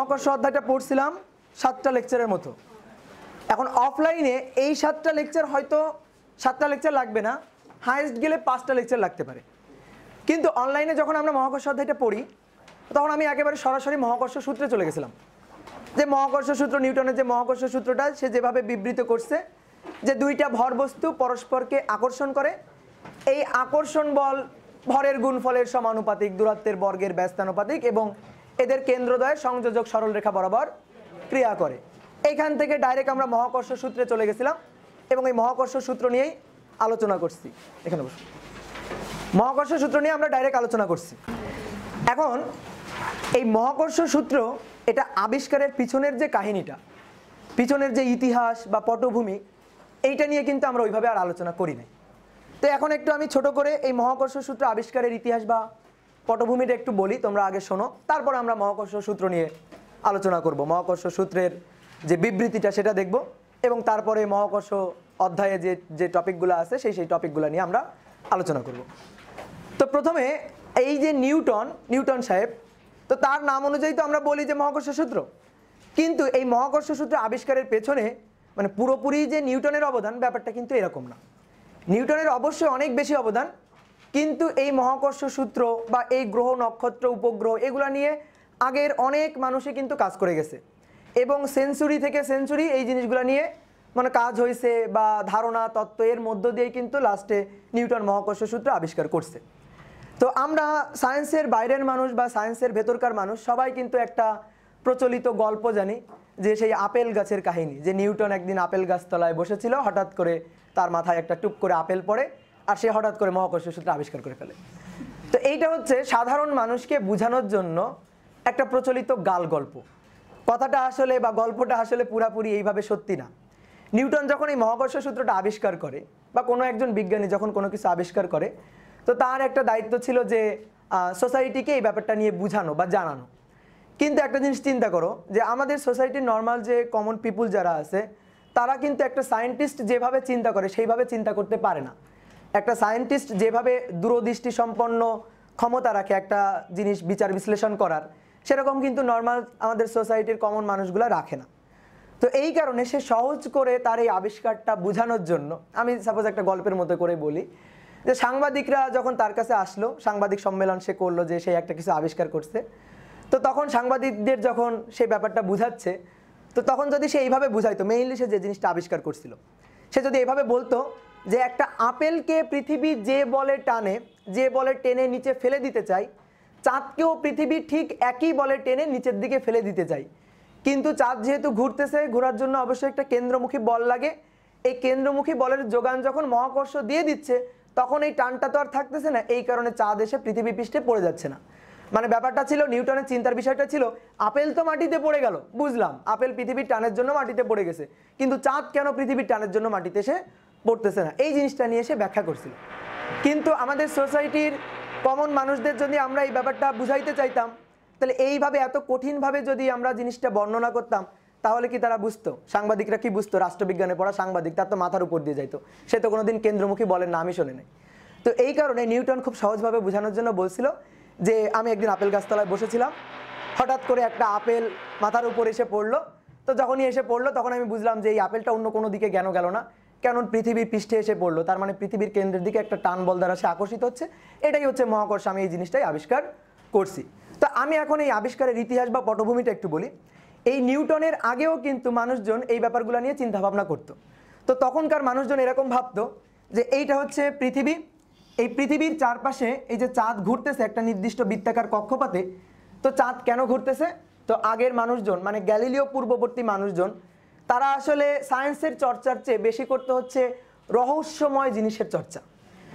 মহাকর্ষ অধ্যায়টা পড়ছিলাম 7টা লেকচারের মতো। এখন অফলাইনে এই 7টা লেকচার হয়তো 7টা লেকচার লাগবে না, হাইয়েস্ট গেলে 5টা লেকচার লাগতে পারে। কিন্তু অনলাইনে যখন আমরা মহাকর্ষ অধ্যায়টা পড়ি তখন আমি একেবারে সরাসরি মহাকর্ষ সূত্রে চলে গেছিলাম। যে মহাকর্ষ সূত্র, নিউটনের যে মহাকর্ষ সূত্রটা সে যেভাবে বিবৃত করছে যে দুইটা ভরবস্তু পরস্পরকে আকর্ষণ করে, এই আকর্ষণ বল ভরের গুণফলের সমানুপাতিক, দূরত্বের বর্গের ব্যস্তানুপাতিক এবং এদের কেন্দ্রদ্বয়ের সংযোজক সরলরেখা বরাবর ক্রিয়া করে। এইখান থেকে ডাইরেক্ট আমরা মহাকর্ষ সূত্রে চলে গেছিলাম এবং এই মহাকর্ষ সূত্র নিয়েই আলোচনা করছি। এখানে বসুন। মহাকর্ষ সূত্র নিয়ে আমরা ডাইরেক্ট আলোচনা করছি। এখন এই মহাকর্ষ সূত্র এটা আবিষ্কারের পিছনের যে কাহিনীটা, পিছনের যে ইতিহাস বা পটভূমি, এইটা নিয়ে কিন্তু আমরা ওইভাবে আর আলোচনা করি নাই। তো এখন একটু আমি ছোট করে এই মহাকর্ষ সূত্র আবিষ্কারের ইতিহাস বা পটভূমিটা একটু বলি, তোমরা আগে শোনো, তারপর আমরা মহাকর্ষ সূত্র নিয়ে আলোচনা করব। মহাকর্ষ সূত্রের যে বিবৃতিটা সেটা দেখব এবং তারপরে মহাকর্ষ অধ্যায়ে যে টপিকগুলো আছে সেই টপিকগুলো নিয়ে আমরা আলোচনা করব। তো প্রথমে এই যে নিউটন সাহেব, তো তার নাম অনুযায়ী তো আমরা বলি যে মহাকর্ষ সূত্র, কিন্তু এই মহাকর্ষ সূত্র আবিষ্কারের পেছনে মানে পুরোপুরি যে নিউটনের অবদান, ব্যাপারটা কিন্তু এরকম না। নিউটনের অবশ্যই অনেক বেশি অবদান, কিন্তু এই মহাকর্ষ সূত্র বা এই গ্রহ নক্ষত্র উপগ্রহ এগুলো নিয়ে আগের অনেক মানুষই কিন্তু কাজ করে গেছে এবং সেঞ্চুরি থেকে সেঞ্চুরি এই জিনিসগুলো নিয়ে মানে কাজ হয়েছে বা ধারণা তত্ত্ব এর মধ্য দিয়ে কিন্তু লাস্টে নিউটন মহাকর্ষ সূত্র আবিষ্কার করছে। তো আমরা সায়েন্সের বাইরের মানুষ বা সায়েন্সের ভেতরকার মানুষ সবাই কিন্তু একটা প্রচলিত গল্প জানি, যে সেই আপেল গাছের কাহিনী, যে নিউটন একদিন আপেল গাছতলায় বসেছিল, হঠাৎ করে তার মাথায় একটা টুপ করে আপেল পড়ে আর সে হঠাৎ করে মহাকর্ষ সূত্র আবিষ্কার করে ফেলে। তো এইটা হচ্ছে সাধারণ মানুষকে বোঝানোর জন্য একটা প্রচলিত গাল গল্প। কথাটা আসলে বা গল্পটা আসলে পুরাপুরি এইভাবে সত্যি না। নিউটন যখন এই মহাকর্ষ সূত্রটা আবিষ্কার করে বা কোনো একজন বিজ্ঞানী যখন কোনো কিছু আবিষ্কার করে, তো তার একটা দায়িত্ব ছিল যে সোসাইটিকে এই ব্যাপারটা নিয়ে বোঝানো বা জানানো। কিন্তু একটা জিনিস চিন্তা করো যে আমাদের সোসাইটির নর্মাল যে কমন পিপুল যারা আছে তারা কিন্তু একটা সায়েন্টিস্ট যেভাবে চিন্তা করে সেইভাবে চিন্তা করতে পারে না। একটা সায়েন্টিস্ট যেভাবে দূরদৃষ্টি সম্পন্ন ক্ষমতা রাখে একটা জিনিস বিচার বিশ্লেষণ করার, সেরকম কিন্তু নর্মাল আমাদের সোসাইটির কমন মানুষগুলো রাখে না। তো এই কারণে সে সহজ করে তার এই আবিষ্কারটা বোঝানোর জন্য, আমি সাপোজ একটা গল্পের মতো করে বলি, যে সাংবাদিকরা যখন তার কাছে আসলো, সাংবাদিক সম্মেলন সে করলো যে সে একটা কিছু আবিষ্কার করছে, তো তখন সাংবাদিকদের যখন সেই ব্যাপারটা বুঝাচ্ছে, তো তখন যদি সে এইভাবে বুঝাইতো, মেইনলি সে যে জিনিসটা আবিষ্কার করছিল, সে যদি এইভাবে বলতো যে একটা আপেলকে পৃথিবী যে বলে টানে, যে বলে টেনে নিচে ফেলে দিতে চায়, চাঁদকেও পৃথিবী ঠিক একই বলে টেনে নিচের দিকে ফেলে দিতে চায়, কিন্তু চাঁদ যেহেতু ঘুরতেছে, ঘোরার জন্য অবশ্যই একটা কেন্দ্রমুখী বল লাগে, এই কেন্দ্রমুখী বলের যোগান যখন মহাকর্ষ দিয়ে দিচ্ছে তখন এই টানটা তো আর থাকতেছে না, এই কারণে চাঁদ এসে পৃথিবী পৃষ্ঠে পড়ে যাচ্ছে না। মানে ব্যাপারটা ছিল, নিউটনের চিন্তার বিষয়টা ছিল, আপেল তো মাটিতে পড়ে গেল, বুঝলাম আপেল পৃথিবীর টানের জন্য মাটিতে পড়ে গেছে, কিন্তু চাঁদ কেন পৃথিবীর টানের জন্য মাটিতে এসে পড়তেছে না, এই জিনিসটা নিয়ে এসে ব্যাখ্যা করছিল। কিন্তু আমাদের সোসাইটির কমন মানুষদের যদি আমরা এই ব্যাপারটা বুঝাইতে চাইতাম, তাহলে এইভাবে এত কঠিনভাবে যদি আমরা জিনিসটা বর্ণনা করতাম, তাহলে কি তারা বুঝতো? সাংবাদিকরা কি বুঝতো? রাষ্ট্রবিজ্ঞানে পড়া সাংবাদিক, তার তো মাথার উপর দিয়ে যাইতো, সে তো কোনোদিন কেন্দ্রমুখী বলের নামই শোনে নাই। তো এই কারণে নিউটন খুব সহজভাবে বোঝানোর জন্য বলছিল যে আমি একদিন আপেল গাছতলায় বসেছিলাম, হঠাৎ করে একটা আপেল মাথার উপর এসে পড়লো, তো যখনই এসে পড়লো তখন আমি বুঝলাম যে এই আপেলটা অন্য কোনো দিকে কেন গেল না, কেন পৃথিবীর পৃষ্ঠে এসে পড়লো, তার মানে পৃথিবীর কেন্দ্রের দিকে একটা টান বল দ্বারা সে আকর্ষিত হচ্ছে, এটাই হচ্ছে মহাকর্ষ, আমি এই জিনিসটাই আবিষ্কার করছি। তো আমি এখন এই আবিষ্কারের ইতিহাস বা পটভূমিটা একটু বলি। এই নিউটনের আগেও কিন্তু মানুষজন এই ব্যাপারগুলো নিয়ে চিন্তা ভাবনা করতো। তো তখনকার মানুষজন এরকম ভাবতো যে এইটা হচ্ছে পৃথিবী, এই পৃথিবীর চারপাশে এই যে চাঁদ ঘুরতেছে একটা নির্দিষ্ট বৃত্তাকার কক্ষপথে, তো চাঁদ কেন ঘুরতেছে? তো আগের মানুষজন মানে গ্যালিলিও পূর্ববর্তী মানুষজন, তারা আসলে সায়েন্সের চর্চার চেয়ে বেশি করতে হচ্ছে রহস্যময় জিনিসের চর্চা,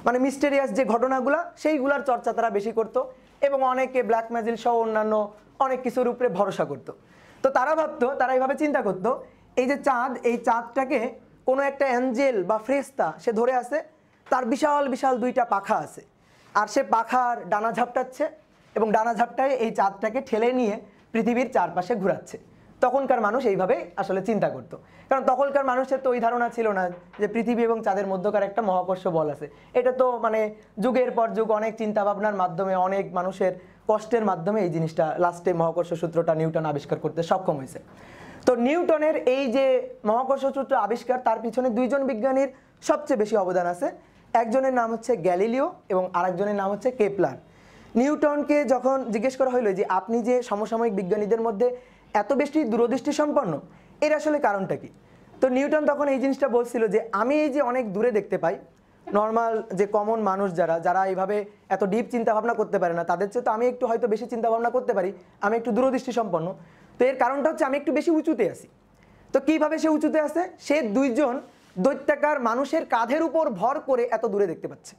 মানে মিস্টেরিয়াস যে ঘটনাগুলা সেইগুলার চর্চা তারা বেশি করতো এবং অনেকে ব্ল্যাক ম্যাজিক সহ অন্যান্য অনেক কিছুর উপরে ভরসা করতো। তো তারা ভাবতো, তারা এইভাবে চিন্তা করতো, এই যে চাঁদ, এই চাঁদটাকে কোনো একটা অ্যাঞ্জেল বা ফ্রেস্তা সে ধরে আছে, তার বিশাল বিশাল দুইটা পাখা আছে, আর সে পাখার ডানা ঝাপটাচ্ছে এবং ডানা ঝাপটায় এই চাঁদটাকে ঠেলে নিয়ে পৃথিবীর চারপাশে ঘোরাচ্ছে। তখনকার মানুষ এইভাবে আসলে চিন্তা করতো, কারণ তখনকার মানুষের তো ওই ধারণা ছিল না যে পৃথিবী এবং চাঁদের মধ্যকার একটা মহাকর্ষ বল আছে। এটা তো মানে যুগের পর যুগ অনেক চিন্তা ভাবনার মাধ্যমে, অনেক মানুষের কষ্টের মাধ্যমে এই জিনিসটা লাস্টে মহাকর্ষ সূত্রটা নিউটন আবিষ্কার করতে সক্ষম হয়েছে। তো নিউটনের এই যে মহাকর্ষ সূত্র আবিষ্কার, তার পিছনে দুইজন বিজ্ঞানীর সবচেয়ে বেশি অবদান আছে। একজনের নাম হচ্ছে গ্যালিলিও এবং আরেকজনের নাম হচ্ছে কেপলার। নিউটনকে যখন জিজ্ঞেস করা হলো যে আপনি যে সমসাময়িক বিজ্ঞানীদের মধ্যে এত বেশি দূরদৃষ্টি সম্পন্ন, এর আসলে কারণটা কি, তো নিউটন তখন এই জিনিসটা বলছিল যে আমি এই যে অনেক দূরে দেখতে পাই, নর্মাল যে কমন মানুষ যারা এইভাবে এত ডিপ চিন্তা ভাবনা করতে পারে না, তাদের চেয়ে তো আমি একটু হয়তো বেশি চিন্তা ভাবনা করতে পারি, আমি একটু দূরদৃষ্টি সম্পন্ন। তো এর কারণটা হচ্ছে আমি একটু বেশি উঁচুতে আছি। তো কিভাবে সে উঁচুতে আছে, সে দুইজন দৈত্যাকার মানুষের কাঁধের উপর ভর করে এত দূরে দেখতে পাচ্ছে।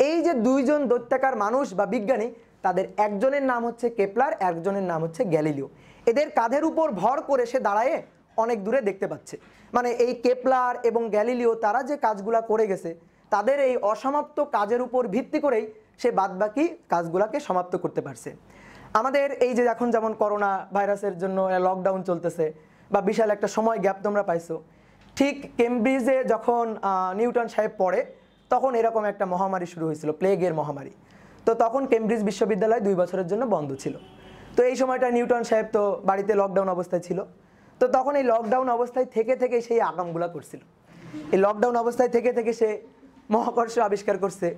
এই যে দুইজন দৈত্যাকার মানুষ বা বিজ্ঞানী, তাদের একজনের নাম হচ্ছে কেপলার, একজনের নাম হচ্ছে গ্যালিলিও। এদের কাঁধের উপর ভর করে সে দাঁড়ায় অনেক দূরে দেখতে পাচ্ছে। মানে এই কেপলার এবং গ্যালিলিও তারা যে কাজগুলা করে গেছে, তাদের এই অসমাপ্ত কাজের উপর ভিত্তি করেই সে বাদবাকি কাজগুলাকে সমাপ্ত করতে পারছে। আমাদের এই যে এখন যেমন করোনা ভাইরাসের জন্য লকডাউন চলতেছে বা বিশাল একটা সময় গ্যাপ তোমরা পাইছো, ঠিক কেমব্রিজে যখন নিউটন সাহেব পড়ে তখন এরকম একটা মহামারী শুরু হয়েছিল, প্লেগের মহামারী। তো তখন কেমব্রিজ বিশ্ববিদ্যালয় 2 বছরের জন্য বন্ধ ছিল। তো এই সময়টা নিউটন সাহেব তো বাড়িতে লকডাউন অবস্থায় ছিল। তো তখন এই লকডাউন অবস্থায় থেকে থেকে সেই আকামগুলা করছিল। এই লকডাউন অবস্থায় থেকে থেকে সে মহাকর্ষ আবিষ্কার করছে,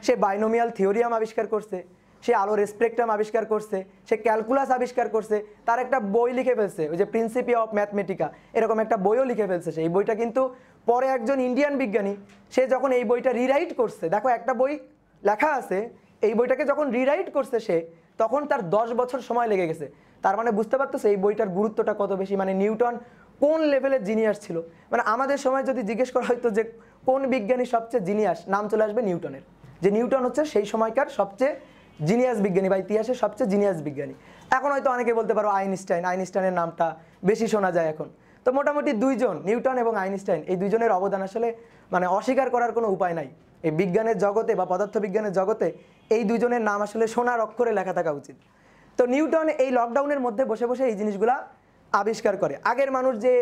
সে বাইনোমিয়াল থিওরিয়াম আবিষ্কার করছে, সে আলোর স্পেকট্রাম আবিষ্কার করছে, সে ক্যালকুলাস আবিষ্কার করছে, তার একটা বই লিখে ফেলছে, ওই যে প্রিন্সিপিয়া অফ ম্যাথমেটিকা, এরকম একটা বইও লিখে ফেলছে সে। এই বইটা কিন্তু পরে একজন ইন্ডিয়ান বিজ্ঞানী সে যখন এই বইটা রিরাইট করছে, দেখো একটা বই লেখা আছে, এই বইটাকে যখন রিরাইট করছে সে, তখন তার 10 বছর সময় লেগে গেছে। তার মানে বুঝতে পারতেছে এই বইটার গুরুত্বটা কত বেশি, মানে নিউটন কোন লেভেলের জিনিয়াস ছিল। মানে আমাদের সময় যদি জিজ্ঞেস করা হয়তো যে কোন বিজ্ঞানী সবচেয়ে জিনিয়াস, নাম চলে আসবে নিউটনের, যে নিউটন হচ্ছে সেই সময়কার সবচেয়ে জিনিয়াস বিজ্ঞানী বা ইতিহাসের সবচেয়ে জিনিয়াস বিজ্ঞানী। এখন হয়তো অনেকে বলতে পারো আইনস্টাইনের নামটা বেশি শোনা যায় এখন। তো মোটামুটি দুইজন, নিউটন এবং আইনস্টাইন, এই দুইজনের অবদান আসলে মানে অস্বীকার করার কোনো উপায় নাই। এই বিজ্ঞানের জগতে বা পদার্থবিজ্ঞানের জগতে এই দুইজনের নাম আসলে সোনার অক্ষরে লেখা থাকা উচিত। তো নিউটন এই লকডাউনের মধ্যে বসে বসে এই জিনিসগুলা আবিষ্কার করে। আগের মানুষ যে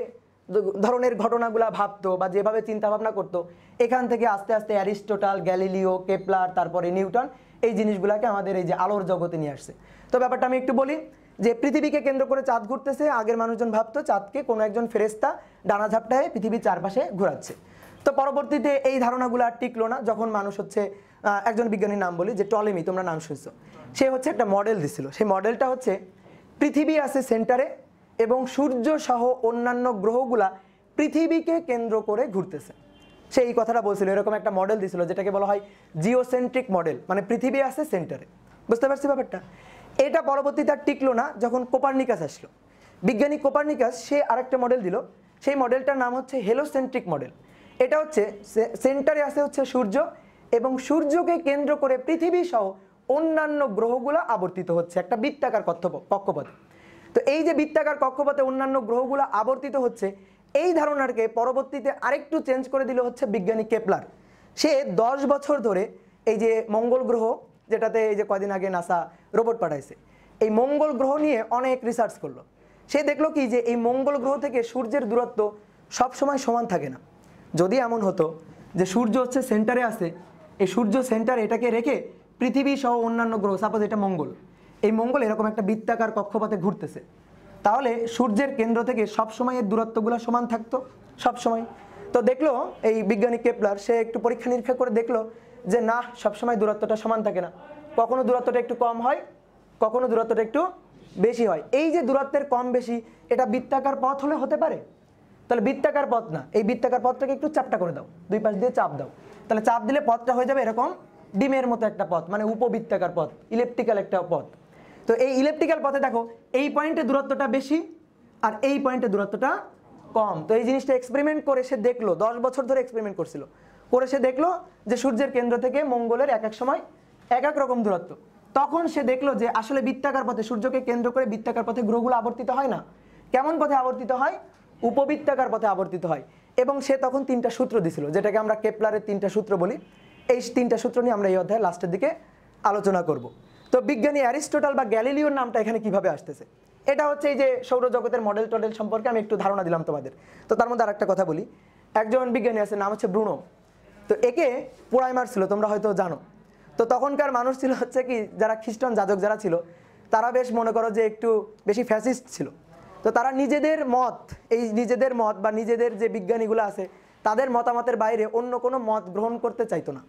ধরনের ঘটনাগুলা ভাবতো বা যেভাবে চিন্তা ভাবনা করতো, এখান থেকে আস্তে আস্তে অ্যারিস্টটল, গ্যালিলিও, কেপলার, তারপরে নিউটন এই জিনিসগুলাকে আমাদের এই যে আলোর জগতে নিয়ে আসছে। তো ব্যাপারটা আমি একটু বলি যে পৃথিবীকে কেন্দ্র করে চাঁদ ঘুরতেছে। আগের মানুষজন ভাবতো চাঁদকে কোনো একজন ফেরেশতা ডানা ঝাপটায় পৃথিবীর চারপাশে ঘোরাচ্ছে। তো পরবর্তীতে এই ধারণাগুলো আর টিকলো না, যখন মানুষ হচ্ছে একজন বিজ্ঞানীর নাম বলি যে টলেমি, তোমরা নাম শুনছো, সে হচ্ছে একটা মডেল দিছিল। সেই মডেলটা হচ্ছে পৃথিবী আছে সেন্টারে এবং সূর্য সহ অন্যান্য গ্রহগুলা পৃথিবীকে কেন্দ্র করে ঘুরতেছে। সে এই কথাটা বলছিল, এরকম একটা মডেল দিছিল যেটাকে বলা হয় জিওসেন্ট্রিক মডেল, মানে পৃথিবী আছে সেন্টারে। বুঝতে পারছি ব্যাপারটা? এটা পরবর্তীতে আর টিকলো না, যখন কোপার্নিকাস আসলো, বিজ্ঞানী কোপার্নিকাস, সে আরেকটা মডেল দিল। সেই মডেলটার নাম হচ্ছে হেলোসেন্ট্রিক মডেল। এটা হচ্ছে সেন্টারে আছে হচ্ছে সূর্য এবং সূর্যকে কেন্দ্র করে পৃথিবী সহ অন্যান্য গ্রহগুলো আবর্তিত হচ্ছে একটা বৃত্তাকার কক্ষপথে। তো এই যে বৃত্তাকার কক্ষপথে অন্যান্য গ্রহগুলো আবর্তিত হচ্ছে, এই ধারণাকে পরবর্তীতে আরেকটু চেঞ্জ করে দিল হচ্ছে বিজ্ঞানী কেপলার। সে 10 বছর ধরে এই যে মঙ্গল গ্রহ, যেটাতে এই যে কদিন আগে নাসা রোবট পাঠাইছে, এই মঙ্গল গ্রহ নিয়ে অনেক রিসার্চ করলো। সে দেখলো কি যে এই মঙ্গল গ্রহ থেকে সূর্যের দূরত্ব সবসময় সমান থাকে না। যদি এমন হতো যে সূর্য হচ্ছে সেন্টারে আছে, এই সূর্য সেন্টারে এটাকে রেখে পৃথিবী সহ অন্যান্য গ্রহ, সাপোজ এটা মঙ্গল, এই মঙ্গল এরকম একটা বৃত্তাকার কক্ষপথে ঘুরতেছে, তাহলে সূর্যের কেন্দ্র থেকে সবসময় এর দূরত্বগুলো সমান থাকতো সবসময়। তো দেখলো এই বিজ্ঞানী কেপলার, সে একটু পরীক্ষা নিরীক্ষা করে দেখলো যে না, সবসময় দূরত্বটা সমান থাকে না, কখনো দূরত্বটা একটু কম হয়, কখনো দূরত্বটা একটু বেশি হয়। এই যে দূরত্বের কম বেশি, এটা বৃত্তাকার পথ হলে হতে পারে? তাহলে বৃত্তাকার পথ না, এই বৃত্তাকার পথটাকে একটু চাপটা করে দাও, দুই পাশ দিয়ে চাপ দাও, তাহলে চাপ দিলে পথটা হয়ে যাবে এরকম ডিমের মতো একটা পথ, মানে উপবৃত্তাকার পথ, ইলেপটিক্যাল একটা পথ। তো এই ইলেপটিক্যাল পথে দেখো এই পয়েন্টে দূরত্বটা বেশি আর এই পয়েন্টে দূরত্বটা কম। তো এই জিনিসটা এক্সপেরিমেন্ট করে সে দেখলো, 10 বছর ধরে এক্সপেরিমেন্ট করছিল, করে সে দেখলো যে সূর্যের কেন্দ্র থেকে মঙ্গলের এক এক সময় এক এক রকম দূরত্ব। তখন সে দেখলো যে আসলে বৃত্তাকার পথে, সূর্যকে কেন্দ্র করে বৃত্তাকার পথে গ্রহগুলো আবর্তিত হয় না। কেমন পথে আবর্তিত হয়? উপবৃত্তাকার পথে আবর্তিত হয়। এবং সে তখন 3টা সূত্র দিছিল, যেটাকে আমরা কেপলারের 3টা সূত্র বলি। এই 3টা সূত্র নিয়ে আমরা এই অধ্যায়ের লাস্টের দিকে আলোচনা করব। তো বিজ্ঞানী অ্যারিস্টটল বা গ্যালিলিওর নামটা এখানে কিভাবে আসতেছে, এটা হচ্ছে এই যে সৌরজগতের মডেল টডেল সম্পর্কে আমি একটু ধারণা দিলাম তোমাদের। তো তার মধ্যে আরেকটা কথা বলি, একজন বিজ্ঞানী আছে, নাম হচ্ছে ব্রুনো। তো একে পোড়ায় মারছিল, তোমরা হয়তো জানো। তো তখনকার মানুষ ছিল হচ্ছে কি, যারা খ্রিস্টান যাজক যারা ছিল তারা বেশ মনে করো যে একটু বেশি ফ্যাসিস্ট ছিল। তো তারা নিজেদের মত, এই নিজেদের মত বা নিজেদের যে বিজ্ঞানীগুলো আছে তাদের মতামতের বাইরে অন্য কোনো মত গ্রহণ করতে চাইতো না।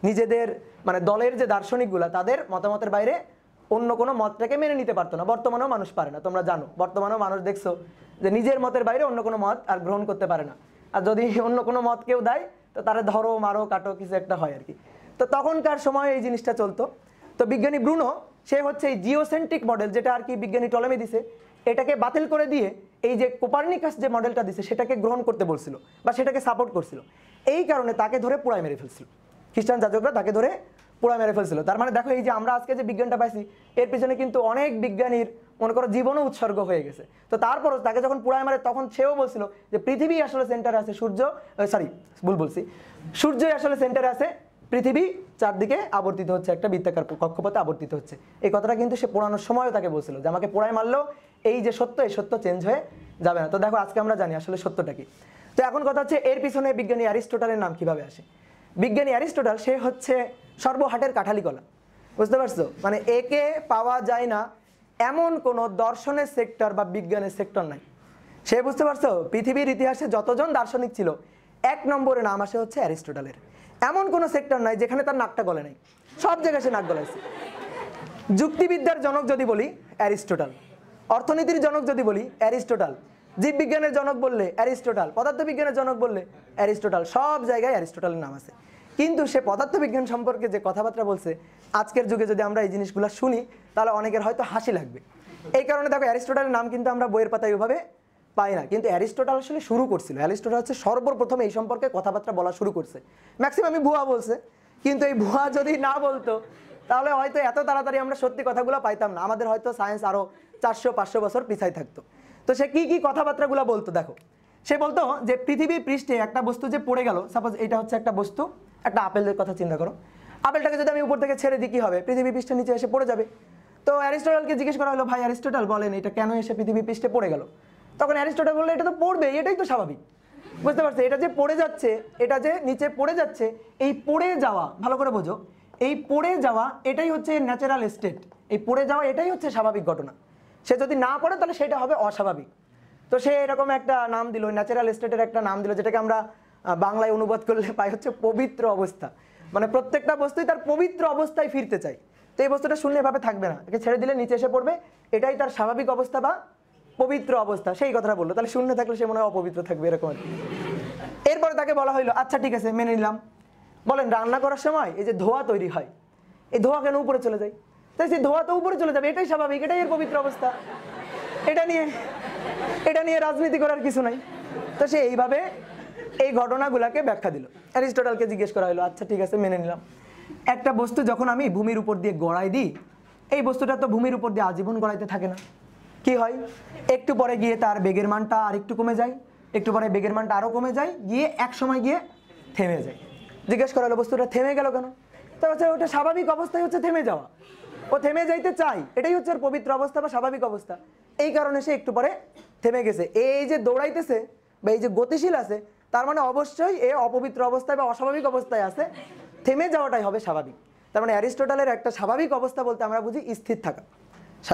নিজেদের মানে দলের যে দার্শনিকগুলো তাদের মতামতের বাইরে অন্য কোনো মতটাকে মেনে নিতে পারতো না। বর্তমানেও মানুষ পারে না, তোমরা জানো, বর্তমানেও মানুষ দেখছো যে নিজের মতের বাইরে অন্য কোনো মত আর গ্রহণ করতে পারে না। আর যদি অন্য কোনো মত কেউ দেয় তো তারা ধরো মারো কাটো কিছু একটা হয় আর কি। তো তখনকার সময় এই জিনিসটা চলতো। তো বিজ্ঞানী ব্রুনো সে হচ্ছে এই জিওসেন্ট্রিক মডেল, যেটা আর কি বিজ্ঞানী টলেমি দিছে, এটাকে বাতিল করে দিয়ে এই যে কোপার্নিকাস যে মডেলটা দিছে সেটাকে গ্রহণ করতে বলছিল বা সেটাকে সাপোর্ট করছিল। এই কারণে তাকে ধরে পোড়ায় মেরে ফেলছিল, খ্রিস্টান যাজকরা তাকে ধরে পোড়ায় মেরে ফেলছিল। তার মানে দেখো এই যে আমরা আজকে যে বিজ্ঞানটা পাইছি এর পিছনে কিন্তু অনেক বিজ্ঞানীর মনে করো জীবনও উৎসর্গ হয়ে গেছে। তো তারপরও তাকে যখন পোড়ায় মারে তখন সেও বলছিল যে পৃথিবী আসলে সেন্টারে আছে, সূর্যই আসলে সেন্টারে আছে, পৃথিবী চারদিকে আবর্তিত হচ্ছে, একটা বৃত্তাকার কক্ষপথে আবর্তিত হচ্ছে। এই কথাটা কিন্তু সে পোড়ানোর সময়ও তাকে বলছিল যে আমাকে পোড়ায় মারলেও এই যে সত্য, এই সত্য চেঞ্জ হয়ে যাবে না। তো দেখো আজকে আমরা জানি আসলে সত্যটা কি। তো এখন কথা হচ্ছে এর পিছনে বিজ্ঞানী অ্যারিস্টটলের নাম কিভাবে আসে। বিজ্ঞানী অ্যারিস্টটল সে হচ্ছে সর্বহাটের কাঠালি কলা, বুঝতে পারছো? মানে একে পাওয়া যায় না এমন কোনো দর্শনের সেক্টর বা বিজ্ঞানের সেক্টর নাই। সে বুঝতে পারছো পৃথিবীর ইতিহাসে যতজন দার্শনিক ছিল 1 নম্বরে নাম আসে হচ্ছে অ্যারিস্টটলের। এমন কোনো সেক্টর নাই যেখানে তার নাকটা গলে নাই, সব জায়গায় সে নাক গলাইছে। যুক্তিবিদ্যার জনক যদি বলি অ্যারিস্টটল, অর্থনীতির জনক যদি বলি অ্যারিস্টটল, জীববিজ্ঞানের জনক বললে অ্যারিস্টটল, পদার্থবিজ্ঞানের জনক বললে অ্যারিস্টটল, সব জায়গায় অ্যারিস্টটলের নাম আছে। কিন্তু সে পদার্থবিজ্ঞান সম্পর্কে যে কথাবার্তা বলছে আজকের যুগে যদি আমরা এই জিনিসগুলো শুনি তাহলে অনেকের হয়তো হাসি লাগবে। এই কারণে দেখো অ্যারিস্টটলের নাম কিন্তু আমরা বইয়ের পাতায় ওইভাবে পাই না, কিন্তু অ্যারিস্টটল আসলে শুরু করছিল। অ্যারিস্টটল হচ্ছে সর্বপ্রথম এই সম্পর্কে কথাবার্তা বলা শুরু করছে। ম্যাক্সিমামই ভুয়া বলছে, কিন্তু এই ভুয়া যদি না বলতো তাহলে হয়তো এত তাড়াতাড়ি আমরা সত্যি কথাগুলো পাইতাম না, আমাদের হয়তো সায়েন্স আরও 400-500 বছর পিছাই থাকতো। তো সে কি কি কথাবার্তাগুলো বলতো দেখো। সে বলতো যে পৃথিবীর পৃষ্ঠে একটা বস্তু যে পড়ে গেল, সাপোজ এটা হচ্ছে একটা বস্তু, একটা আপেলের কথা চিন্তা করো, আপেলটাকে যদি আমি উপর থেকে ছেড়ে দিই কি হবে? পৃথিবী পৃষ্ঠের নিচে এসে পড়ে যাবে। তো অ্যারিস্টটলকে জিজ্ঞেস করা হলো, ভাই অ্যারিস্টটল বলেন এটা কেন এসে পৃথিবী পৃষ্ঠে পড়ে গেল? তখন অ্যারিস্টটল বললো এটা তো পড়বে, এটাই তো স্বাভাবিক। বুঝতে পারছো? এটা যে পড়ে যাচ্ছে, এটা যে নিচে পড়ে যাচ্ছে, এই পড়ে যাওয়া ভালো করে বোঝো, এই পড়ে যাওয়া এটাই হচ্ছে ন্যাচারাল স্টেট। এই পড়ে যাওয়া এটাই হচ্ছে স্বাভাবিক ঘটনা। সে যদি না পড়ে তাহলে সেটা হবে অস্বাভাবিক। তো সে এরকম একটা নাম দিল, ন্যাচারাল স্টেটের একটা নাম দিল, যেটাকে আমরা বাংলায় অনুবাদ করলে পাই হচ্ছে পবিত্র অবস্থা। মানে প্রত্যেকটা বস্তুই তার পবিত্র অবস্থায় ফিরতে চাই। তো এই বস্তুটা শূন্য এভাবে থাকবে না, একে ছেড়ে দিলে নিচে এসে পড়বে, এটাই তার স্বাভাবিক অবস্থা বা পবিত্র অবস্থা। সেই কথাটা বললো, তাহলে শূন্য থাকলে সে মনে হয় অপবিত্র থাকবে এরকম আর কি। এরপরে তাকে বলা হইলো আচ্ছা ঠিক আছে মেনে নিলাম, বলেন রান্না করার সময় এই যে ধোঁয়া তৈরি হয়, এই ধোঁয়া কেন উপরে চলে যায়? তাই সেই ধোঁয়া তো উপরে চলে যাবে, এটাই স্বাভাবিক, এটাই এর পবিত্র অবস্থা, এটা নিয়ে রাজনীতি করার কিছু নাই। তো সে এইভাবে এই ঘটনাগুলোকে ব্যাখ্যা দিল। অ্যারিস্টটলকে জিজ্ঞেস করা হলো আচ্ছা ঠিক আছে মেনে নিলাম, একটা বস্তু যখন আমি ভূমির উপর দিয়ে গড়াই দিই, এই বস্তুটা তো ভূমির উপর দিয়ে আজীবন গড়াইতে থাকে না, কি হয়? একটু পরে গিয়ে তার বেগের মানটা আর একটু কমে যায়, একটু পরে বেগের মানটা আরও কমে যায়, গিয়ে এক সময় গিয়ে থেমে যায়। জিজ্ঞেস করা হলো বস্তুটা থেমে গেল কেন? তো হচ্ছে ওটা স্বাভাবিক অবস্থায় হচ্ছে থেমে যাওয়া, ও থেমে যাইতে চাই, এটাই হচ্ছে ওর পবিত্র অবস্থা বা স্বাভাবিক অবস্থা। এই কারণে সে একটু পরে থেমে গেছে। এই যে দৌড়াইতেছে বা এই যে গতিশীল আছে, তার মানে অবশ্যই এ অপবিত্র অবস্থায় বা অস্বাভাবিক অবস্থায় আছে, থেমে যাওয়াটাই হবে স্বাভাবিক। তার মানে অ্যারিস্টটলের একটা স্বাভাবিক অবস্থা বলতে আমরা বুঝি স্থির থাকা।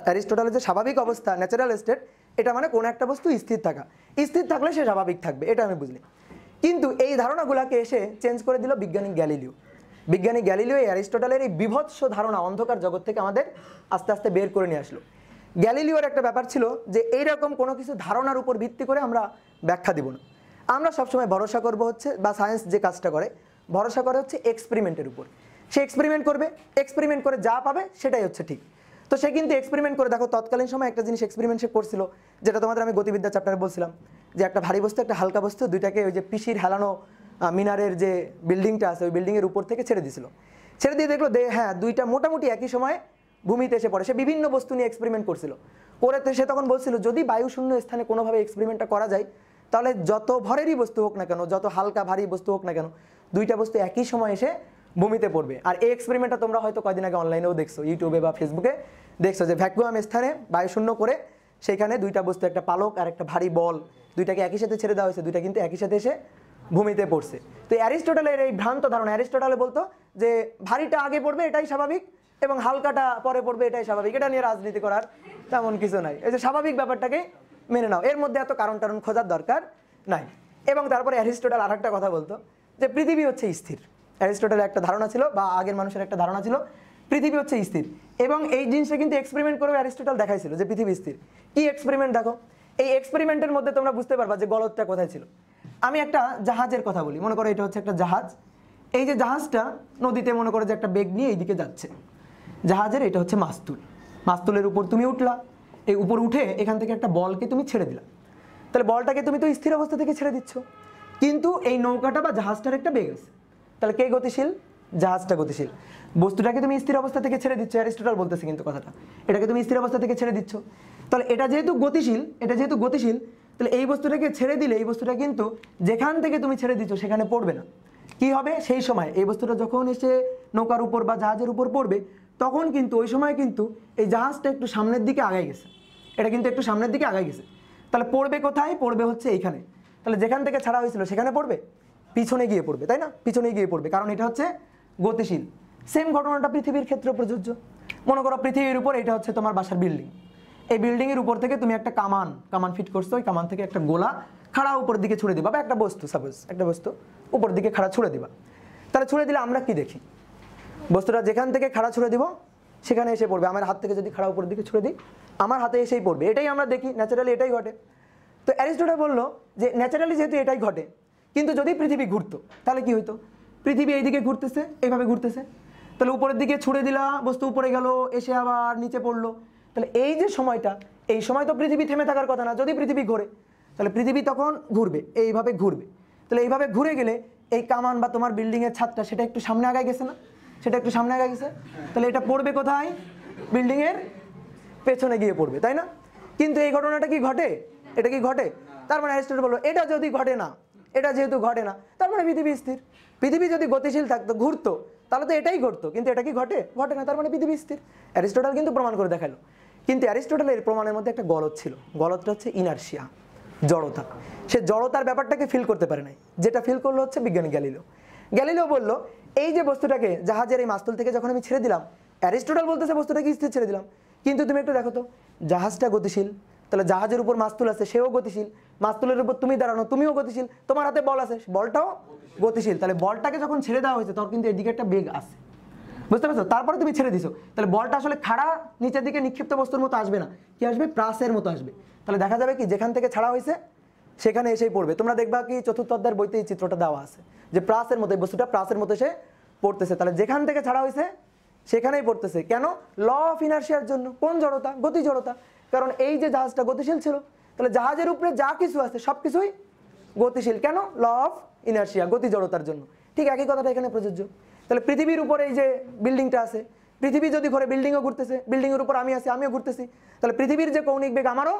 অ্যারিস্টটলের যে স্বাভাবিক অবস্থা ন্যাচারাল স্টেট, এটা মানে কোনো একটা বস্তু স্থির থাকা, স্থির থাকলে সে স্বাভাবিক থাকবে, এটা আমি বুঝলি। কিন্তু এই ধারণাগুলোকে এসে চেঞ্জ করে দিল বিজ্ঞানী গ্যালিলিও। বিজ্ঞানী গ্যালিলিও অ্যারিস্টটলের এই বিভৎস ধারণা অন্ধকার জগৎ থেকে আমাদের আস্তে আস্তে বের করে নিয়ে আসলো। গ্যালিলিওর একটা ব্যাপার ছিল যে এইরকম কোনো কিছু ধারণার উপর ভিত্তি করে আমরা ব্যাখ্যা দিব না, আমরা সবসময় ভরসা করব হচ্ছে, বা সায়েন্স যে কাজটা করে ভরসা করে হচ্ছে এক্সপেরিমেন্টের উপর। সে এক্সপেরিমেন্ট করবে, এক্সপেরিমেন্ট করে যা পাবে সেটাই হচ্ছে ঠিক। তো সে কিন্তু এক্সপেরিমেন্ট করে দেখো তৎকালীন সময় একটা জিনিস এক্সপেরিমেন্ট সে করছিল, যেটা তোমাদের আমি গতিবিদ্যা চ্যাপ্টারে বলছিলাম, যে একটা ভারী বস্তু একটা হালকা বস্তু দুইটাকে ওই যে পিসির হেলানো মিনারের যে বিল্ডিংটা আছে ওই বিল্ডিংয়ের উপর থেকে ছেড়ে দিয়েছিল। ছেড়ে দিয়ে দেখলো হ্যাঁ দুইটা মোটামুটি একই সময়ে ভূমিতে এসে পড়ে। সে বিভিন্ন বস্তু নিয়ে এক্সপেরিমেন্ট করছিল, করে সে তখন বলছিল যদি বায়ুশূন্য স্থানে কোনোভাবে এক্সপেরিমেন্টটা করা যায় তাহলে যত ভরেরই বস্তু হোক না কেন, যত হালকা ভারী বস্তু হোক না কেন, দুইটা বস্তু একই সময় এসে ভূমিতে পড়বে। আর এই এক্সপেরিমেন্টটা তোমরা হয়তো কয়েকদিন আগে অনলাইনেও দেখছো, ইউটিউবে বা ফেসবুকে দেখছো, যে ভ্যাকুয়াম স্থানে বায়ুশূন্য করে সেখানে দুইটা বস্তু, একটা পালক আর একটা ভারী বল, দুইটাকে একই সাথে ছেড়ে দেওয়া হয়েছে, দুইটা কিন্তু একই সাথে এসে ভূমিতে পড়ছে। তো অ্যারিস্টটলের এই ভ্রান্ত ধারণা, অ্যারিস্টটলে বলতো যে ভারীটা আগে পড়বে এটাই স্বাভাবিক এবং হালকাটা পরে পড়বে এটাই স্বাভাবিক, এটা নিয়ে রাজনীতি করার তেমন কিছু নাই। এই যে স্বাভাবিক ব্যাপারটাকে মেনে নাও, এর মধ্যে এত কারণ টারণ খোঁজার দরকার নাই। এবং তারপরে অ্যারিস্টটল আর একটা কথা বলতো যে পৃথিবী হচ্ছে স্থির। অ্যারিস্টটলের একটা ধারণা ছিল বা আগের মানুষের একটা ধারণা ছিল পৃথিবী হচ্ছে স্থির, এবং এই জিনিসটা কিন্তু এক্সপেরিমেন্ট করে অ্যারিস্টটল দেখাইছিল যে পৃথিবী স্থির। কি এক্সপেরিমেন্ট দেখো, এই এক্সপেরিমেন্টের মধ্যে তোমরা বুঝতে পারবা যে গলতটা কোথায় ছিল। আমি একটা জাহাজের কথা বলি, মনে করো এটা হচ্ছে একটা জাহাজ। এই যে জাহাজটা নদীতে মনে করো যে একটা বেগ নিয়ে এইদিকে যাচ্ছে, জাহাজের এটা হচ্ছে মাস্তুল, মাস্তুলের উপর তুমি উঠলা, এই উপর উঠে এখান থেকে একটা বলকে তুমি ছেড়ে দিলা, তাহলে বলটাকে তুমি তো স্থির অবস্থা থেকে ছেড়ে দিচ্ছ, কিন্তু এই নৌকাটা বা জাহাজটার একটা বেগ আছে, তাহলে কে গতিশীল? জাহাজটা গতিশীল। বস্তুটাকে তুমি স্থির অবস্থা থেকে ছেড়ে দিচ্ছ, অ্যারিস্টটল বলতেছে কিন্তু কথাটা, এটাকে তুমি স্থির অবস্থা থেকে ছেড়ে দিচ্ছ, তাহলে এটা যেহেতু গতিশীল, তাহলে এই বস্তুটাকে ছেড়ে দিলে এই বস্তুটা কিন্তু যেখান থেকে তুমি ছেড়ে দিচ্ছ সেখানে পড়বে না। কি হবে সেই সময় এই বস্তুটা যখন এসে নৌকার উপর বা জাহাজের উপর পড়বে, তখন কিন্তু ওই সময় কিন্তু এই জাহাজটা একটু সামনের দিকে আগায় গেছে, এটা কিন্তু একটু সামনের দিকে আগায় গেছে, তাহলে পড়বে কোথায়? পড়বে হচ্ছে এইখানে। তাহলে যেখান থেকে ছাড়া হয়েছিল সেখানে পড়বে, পিছনে গিয়ে পড়বে, তাই না? পিছনে গিয়ে পড়বে, কারণ এটা হচ্ছে গতিশীল। সেম ঘটনাটা পৃথিবীর ক্ষেত্রে প্রযোজ্য। মনে করো পৃথিবীর উপর এটা হচ্ছে তোমার বাসার বিল্ডিং, এই বিল্ডিংয়ের উপর থেকে তুমি একটা কামান ফিট করছো, ওই কামান থেকে একটা গোলা খাড়া উপরের দিকে ছুড়ে দিবা, বা একটা বস্তু, সাপোজ একটা বস্তু উপর দিকে খাড়া ছুড়ে দিবা। তাহলে ছুড়ে দিলে আমরা কি দেখি? বস্তুটা যেখান থেকে খাড়া ছুড়ে দিব সেখানে এসে পড়বে। আমার হাত থেকে যদি খাড়া উপরের দিকে ছুড়ে দিই আমার হাতে এসেই পড়বে, এটাই আমরা দেখি, ন্যাচারালি এটাই ঘটে। তো অ্যারিস্টটল বললো যে ন্যাচারালি যেহেতু এটাই ঘটে, কিন্তু যদি পৃথিবী ঘুরতো তাহলে কি হইতো? পৃথিবী এইদিকে ঘুরতেছে, এইভাবে ঘুরতেছে, তাহলে উপরের দিকে ছুড়ে দিলা, বস্তু উপরে গেল, এসে আবার নিচে পড়লো, তাহলে এই যে সময়টা, এই সময় তো পৃথিবী থেমে থাকার কথা না। যদি পৃথিবী ঘোরে তাহলে পৃথিবী তখন ঘুরবে, এইভাবে ঘুরবে, তাহলে এইভাবে ঘুরে গেলে এই কামান বা তোমার বিল্ডিংয়ের ছাদটা সেটা একটু সামনে আগায় গেছে না? সেটা একটু সামনে আগায় গেছে, তাহলে এটা পড়বে কোথায়? বিল্ডিংয়ের পেছনে গিয়ে পড়বে, তাই না? কিন্তু এই ঘটনাটা কি ঘটে? এটা কি ঘটে? তার মানে অ্যারিস্টটল বললো এটা যদি ঘটে না, এটা যেহেতু ঘটে না, তার মানে পৃথিবী স্থির। পৃথিবী যদি গতিশীল থাকতো, ঘুরতো, তাহলে তো এটাই ঘটতো, কিন্তু এটা কি ঘটে? ঘটে না, তার মানে পৃথিবী স্থির। অ্যারিস্টটল কিন্তু প্রমাণ করে দেখালো, কিন্তু অ্যারিস্টটলের প্রমাণের মধ্যে একটা গলদ ছিল। গলদটা হচ্ছে ইনার্শিয়া, জড়তা। সে জড়তার ব্যাপারটাকে ফিল করতে পারে নাই, যেটা ফিল করলো হচ্ছে বিজ্ঞানী গ্যালিলিও। গ্যালিলিও বলল এই যে বস্তুটাকে জাহাজের এই মাস্তুল থেকে যখন আমি ছেড়ে দিলাম, অ্যারিস্টটল বলতেছে বস্তুটাকে স্থির ছেড়ে দিলাম, কিন্তু তুমি একটু দেখো তো জাহাজটা গতিশীল, তাহলে জাহাজের উপর মাস্তুল আছে, সেও গতিশীল, মাস্তুলের উপর তুমি দাঁড়ানো, তুমিও গতিশীল, তোমার হাতে বল আছে, বলটাও গতিশীল, তাহলে বলটাকে যখন ছেড়ে দেওয়া হয়েছে তখন কিন্তু এদিকে একটা বেগ আছে, বুঝতে পারছো? তারপরে তুমি ছেড়ে দিছো, তাহলে বলটা আসলে খাড়া নিচের দিকে নিক্ষিপ্ত বস্তুর মতো আসবে না, কি আসবে? প্রাসের মতো আসবে। তাহলে দেখা যাবে কি যেখান থেকে ছাড়া হয়েছে সেখানে এসেই পড়বে। তোমরা দেখবা কি চতুর্থ অধ্যায়ের বইতে এই চিত্রটা দেওয়া আছে যে প্রাসের মতো, এই বস্তুটা প্রাসের মতো এসে পড়তেছে, তাহলে যেখান থেকে ছাড়া হয়েছে সেখানেই পড়তেছে। কেন? ল অফ ইনার্শিয়ার জন্য। কোন জড়তা? গতি জড়তা। কারণ এই যে জাহাজটা গতিশীল ছিল, তাহলে জাহাজের উপরে যা কিছু আছে সব কিছুই গতিশীল। কেন? ল অফ ইনার্শিয়া, গতি জড়তার জন্য। ঠিক একই কথাটা এখানে প্রযোজ্য। তাহলে পৃথিবীর উপরে এই যে বিল্ডিংটা আছে, পৃথিবী যদি ঘুরে, বিল্ডিংও ঘুরতেছে, বিল্ডিংয়ের উপর আমি আছি, আমিও ঘুরতেছি, তাহলে পৃথিবীর যে কৌণিক বেগ আমারও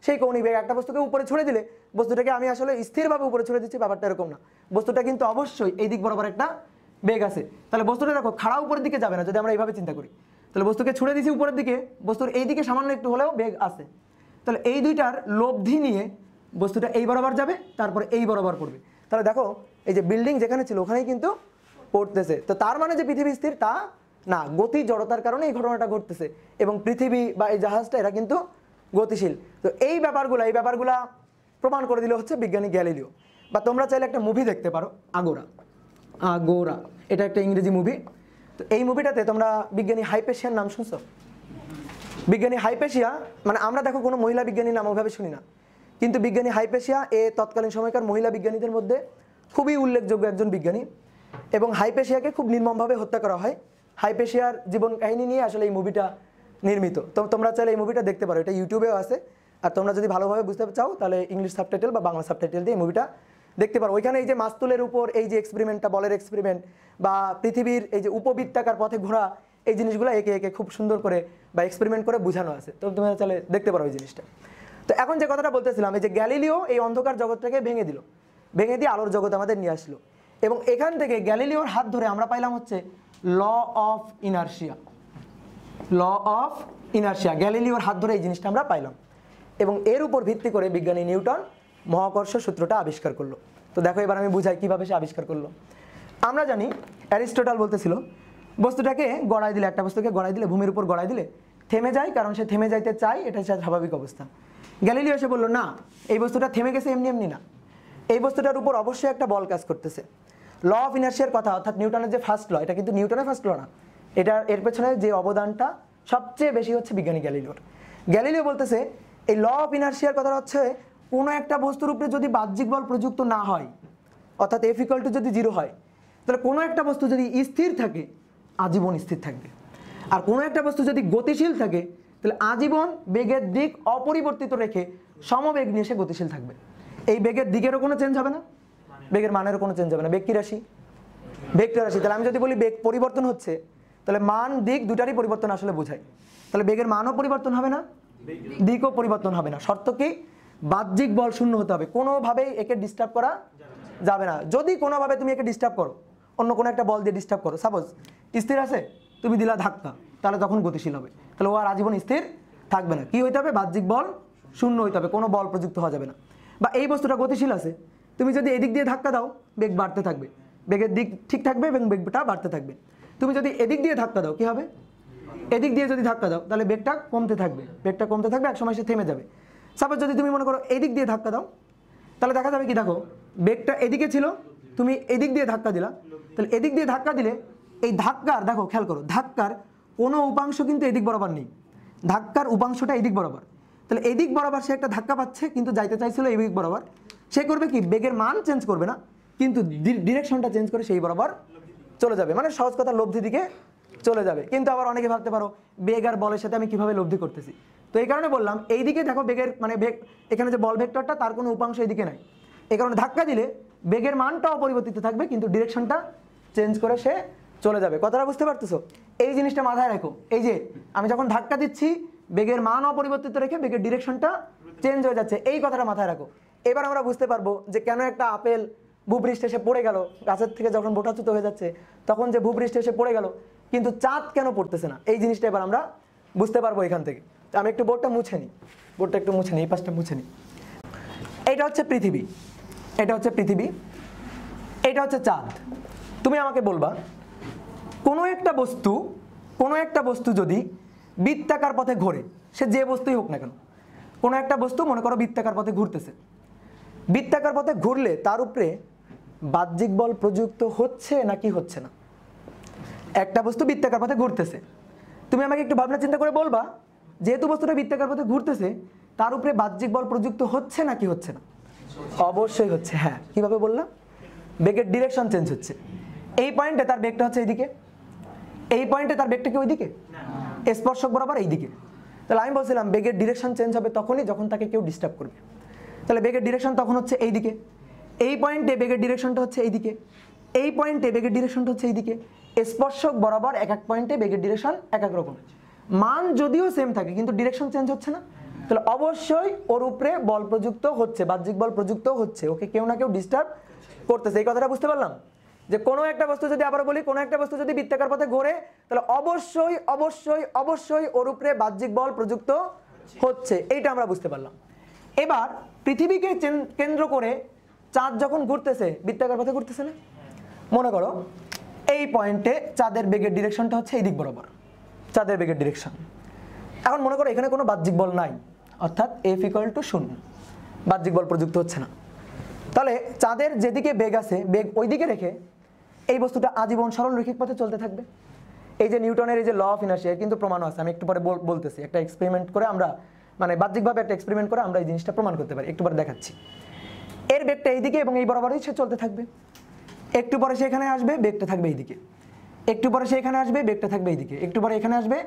সেই কৌণিক বেগ। একটা বস্তুকে উপরে ছুড়ে দিলে বস্তুটাকে আমি আসলে স্থিরভাবে উপরে ছুড়ে দিচ্ছি, ব্যাপারটা এরকম না। বস্তুটা কিন্তু অবশ্যই এই দিক বরাবর একটা বেগ আছে। তাহলে বস্তুটা দেখো খাড়া উপরের দিকে যাবে না যদি আমরা এইভাবে চিন্তা করি। তাহলে বস্তুকে ছুড়ে দিছি উপরের দিকে, বস্তুর এই দিকে সামান্য একটু হলেও বেগ আছে, তাহলে এই দুইটার লব্ধি নিয়ে বস্তুটা এই বরাবর যাবে, তারপরে এই বরাবর পড়বে। তাহলে দেখো এই যে বিল্ডিং যেখানে ছিল ওখানেই কিন্তু পড়তেছে, তো তার মানে যে পৃথিবী স্থির তা না, গতি জড়তার কারণে এই ঘটনাটা ঘটতেছে, এবং পৃথিবী বা এই জাহাজটা এরা কিন্তু গতিশীল। তো এই ব্যাপারগুলা প্রমাণ করে দিল হচ্ছে বিজ্ঞানী গ্যালিলিও। বা তোমরা চাইলে একটা মুভি দেখতে পারো, আগোরা। এটা একটা ইংরেজি মুভি। তো এই মুভিটাতে তোমরা বিজ্ঞানী হাইপেশিয়ার নাম শুনছো? বিজ্ঞানী হাইপেশিয়া মানে আমরা দেখো কোনো মহিলা বিজ্ঞানীর নাম ওইভাবে শুনি না, কিন্তু বিজ্ঞানী হাইপেশিয়া তৎকালীন সময়কার মহিলা বিজ্ঞানীদের মধ্যে খুবই উল্লেখযোগ্য একজন বিজ্ঞানী, এবং হাইপেশিয়াকে খুব নির্মমভাবে হত্যা করা হয়। হাইপেশিয়ার জীবন কাহিনী নিয়ে আসলে এই মুভিটা নির্মিত। তো তোমরা চাইলে এই মুভিটা দেখতে পারো, এটা ইউটিউবেও আছে। আর তোমরা যদি ভালোভাবে বুঝতে চাও তাহলে ইংলিশ সাবটাইটেল বা বাংলা সাবটাইটেল দিয়ে এই মুভিটা দেখতে পারো। ওইখানে এই যে মাস্তুলের উপর এই যে এক্সপেরিমেন্টটা, বলের এক্সপেরিমেন্ট, বা পৃথিবীর এই যে উপবৃত্তাকার পথে ঘোরা, এই জিনিসগুলো একে একে খুব সুন্দর করে বা এক্সপেরিমেন্ট করে বোঝানো আছে। তো তোমরা চাইলে দেখতে পারো এই জিনিসটা। তো এখন যে কথাটা বলতেছিলাম, এই যে গ্যালিলিও এই অন্ধকার জগৎটাকে ভেঙে দিয়ে আলোর জগৎ আমাদের নিয়ে আসলো, এবং এখান থেকে গ্যালিলিওর হাত ধরে আমরা পাইলাম হচ্ছে law of inertia. Law of inertia, গ্যালিলিওর হাত ধরে এই জিনিসটা আমরা পাইলাম, এবং এর উপর ভিত্তি করে বিজ্ঞানী নিউটন মহাকর্ষ সূত্রটা আবিষ্কার করলো। তো দেখো এবার আমি বুঝাই কিভাবে সে আবিষ্কার করলো। আমরা জানি অ্যারিস্টটল বলতেছিল বস্তুটাকে গড়াই দিলে, একটা বস্তুকে গড়াই দিলে, ভূমির উপর গড়াই দিলে থেমে যায়, কারণ সে থেমে যাইতে চায়, এটা স্বাভাবিক অবস্থা। গ্যালিলিও এসে বললো না, এই বস্তুটা থেমে গেছে এমনি এমনি না, এই বস্তুটার উপর অবশ্যই একটা বল কাজ করতেছে। ল অফ ইনার্শিয়ার কথা, অর্থাৎ নিউটনের যে ফার্স্ট ল, এটা কিন্তু নিউটনের ফার্স্ট ল না, এটা এর পেছনে যে অবদানটা সবচেয়ে বেশি হচ্ছে বিজ্ঞানী গ্যালিলিওর। গ্যালিলিও বলতেছে এই ল অফ ইনার্শিয়ার কথাটা হচ্ছে কোনো একটা বস্তুর উপরে যদি বাহ্যিক বল প্রযুক্ত না হয়, অর্থাৎ F = যদি 0 হয়, তাহলে কোনো একটা বস্তু যদি স্থির থাকে আজীবন স্থির থাকবে, আর কোনো একটা বস্তু যদি গতিশীল থাকে তাহলে আজীবন বেগের দিক অপরিবর্তিত রেখে সমবেগ নিয়ে সে গতিশীল থাকবে। এই বেগের দিকেরও কোনো চেঞ্জ হবে না, বেগের মানেরও কোনো চেঞ্জ হবে না। বেগ কি রাশি? বেগটা রাশি। তাহলে আমি যদি বলি বেগ পরিবর্তন হচ্ছে, তাহলে মান দিক দুটারই পরিবর্তন আসলে বোঝায়। তাহলে বেগের মানও পরিবর্তন হবে না, দিকও পরিবর্তন হবে না। শর্ত কি? বাহ্যিক বল শূন্য হতে হবে, কোনোভাবেই একে ডিস্টার্ব করা যাবে না। যদি কোনোভাবে তুমি একে ডিস্টার্ব করো, অন্য কোনো একটা বল দিয়ে ডিস্টার্ব করো, সাপোজ স্থির আছে, তুমি দিলা ধাক্কা, তাহলে তখন গতিশীল হবে, তাহলে ও আর আজীবন স্থির থাকবে না। কি হইতে হবে? বাহ্যিক বল শূন্য হইতে হবে, কোনো বল প্রযুক্ত হওয়া যাবে না। বা এই বস্তুটা গতিশীল আছে, তুমি যদি এদিক দিয়ে ধাক্কা দাও বেগ বাড়তে থাকবে, বেগের দিক ঠিক থাকবে এবং বেগটা বাড়তে থাকবে। তুমি যদি এদিক দিয়ে ধাক্কা দাও, কি হবে? এদিক দিয়ে যদি ধাক্কা দাও তাহলে বেগটা কমতে থাকবে, বেগটা কমতে থাকবে, এক সময় সে থেমে যাবে। সাপোজ যদি তুমি মনে করো এদিক দিয়ে ধাক্কা দাও, তাহলে দেখা যাবে কি, দেখো বেগটা এদিকে ছিল, তুমি এদিক দিয়ে ধাক্কা দিলা, তাহলে এদিক দিয়ে ধাক্কা দিলে এই ধাক্কার, দেখো খেয়াল করো, ধাক্কার কোনো উপাংশ কিন্তু এদিক বরাবর নেই, ধাক্কার উপাংশটা এদিক বরাবর। তাহলে এদিক বরাবর সে একটা ধাক্কা পাচ্ছে, কিন্তু যাইতে চাইছিল এই দিক বরাবর, সে করবে কি, বেগের মান চেঞ্জ করবে না, কিন্তু ডিরেকশনটা চেঞ্জ করে সেই বরাবর চলে যাবে, মানে সহজ কথা লব্ধি দিকে চলে যাবে। কিন্তু আবার অনেকে ভাবতে পারো বেগ আর বলের সাথে আমি কিভাবে লব্ধি করতেছি, তো এই কারণে বললাম এইদিকে দেখো বেগের মানে বেগ, এখানে যে বল ভেক্টরটা তার কোনো উপাংশ এইদিকে নাই, এই কারণে ধাক্কা দিলে বেগের মানটা অপরিবর্তিত থাকবে, কিন্তু ডিরেকশনটা চেঞ্জ করে সে চলে যাবে। কথাটা বুঝতে পারতেছো? এই জিনিসটা মাথায় রাখো, এই যে আমি যখন ধাক্কা দিচ্ছি বেগের মান অপরিবর্তিত রেখে বেগের ডিরেকশনটা চেঞ্জ হয়ে যাচ্ছে, এই কথাটা মাথায় রাখো। এবার আমরা বুঝতে পারবো যে কেন একটা আপেল ভূপৃষ্ঠে এসে পড়ে গেল, গাছের থেকে যখন বোটাচ্যুত হয়ে যাচ্ছে তখন যে ভূপৃষ্ঠে এসে পড়ে গেল, কিন্তু চাঁদ কেন পড়তেছে না, এই জিনিসটা এবার আমরা বুঝতে পারবো এখান থেকে। আমি একটু বোর্ডটা মুছে নিই, বোর্ডটা একটু মুছে নিই, এই পাশটা মুছে নিই। এইটা হচ্ছে পৃথিবী, এটা হচ্ছে পৃথিবী, এটা হচ্ছে চাঁদ। তুমি আমাকে বলবা কোনো একটা বস্তু যদি বৃত্তাকার পথে ঘোরে, সে যে বস্তুই হোক না কেন, কোনো একটা বস্তু মনে করো বৃত্তাকার পথে ঘুরতেছে, বৃত্তাকার পথে ঘুরলে তার উপরে বাহ্যিক বল প্রযুক্ত হচ্ছে নাকি হচ্ছে না? একটা বস্তু বৃত্তাকার পথে ঘুরতেছে, তুমি আমাকে একটু ভাবনা চিন্তা করে বলবা, যেহেতু বস্তুটা বৃত্তাকার পথে ঘুরতেছে তার উপরে বাহ্যিক বল প্রযুক্ত হচ্ছে নাকি হচ্ছে না? অবশ্যই হচ্ছে। হ্যাঁ, কিভাবে বললাম? বেগের ডিরেকশন চেঞ্জ হচ্ছে। এই পয়েন্টে তার বেগটা হচ্ছে এইদিকে, এই পয়েন্টে তার বেগটা কি ওইদিকে, স্পর্শক বরাবর এইদিকে। তাহলে আমি বলছিলাম বেগের ডিরেকশন চেঞ্জ হবে তখনই যখন তাকে কেউ ডিস্টার্ব করবে। তাহলে বেগের ডিরেকশন তখন হচ্ছে এইদিকে, এই পয়েন্টে বেগের ডিরেকশনটা হচ্ছে এইদিকে, এই পয়েন্টে বেগের ডিরেকশনটা হচ্ছে এইদিকে। স্পর্শক বরাবর এক এক পয়েন্টে বেগের ডিরেকশন এক এক রকম, মান যদিও সেম থাকে কিন্তু ডিরেকশন চেঞ্জ হচ্ছে না, তাহলে অবশ্যই ওর উপরে বল প্রযুক্ত হচ্ছে, বাহ্যিক বল প্রযুক্ত হচ্ছে, ওকে কেউ না কেউ ডিস্টার্ব করতেছে। এই কথাটা বুঝতে পারলাম যে কোনো একটা বস্তু যদি, আবার বলি, কোনো একটা বস্তু যদি বৃত্তাকার পথে ঘোরে তাহলে অবশ্যই অবশ্যই অবশ্যই ওর উপরে বাহ্যিক বল প্রযুক্ত হচ্ছে, এইটা আমরা বুঝতে পারলাম। এবার পৃথিবীকে কেন্দ্র করে চাঁদ যখন ঘুরতেছে, বৃত্তাকার পথে ঘুরতেছে না, মনে করো এই পয়েন্টে চাঁদের বেগের ডিরেকশনটা হচ্ছে এই দিক বরাবর, চাঁদের বেগের ডিরেকশন। এখন মনে করো এখানে কোনো বাহ্যিক বল নাই, অর্থাৎ F = 0, বাহ্যিক বল প্রযুক্ত হচ্ছে না। তাহলে চাঁদের যেদিকে বেগ আছে বেগ ওই দিকে রেখে এই বস্তুটা আজীবন সরল রৈখিক পথে চলতে থাকবে। এই যে নিউটনের এই যে ল অফ ইনার্শিয়া কিন্তু প্রমাণও আছে, আমি একটু পরে বলতেছি, একটা এক্সপেরিমেন্ট করে আমরা, মানে বাহ্যিকভাবে একটা এক্সপেরিমেন্ট করে আমরা এই জিনিসটা প্রমাণ করতে পারি, একটু পরে দেখাচ্ছি। এর বেগটা এইদিকে এবং এই বরাবরই সে চলতে থাকবে, একটু পরে সেখানে আসবে বেগটা থাকবে এইদিকে, একটু পরে সেখানে আসবে বেগটা থাকবে এইদিকে, একটু পরে এখানে আসবে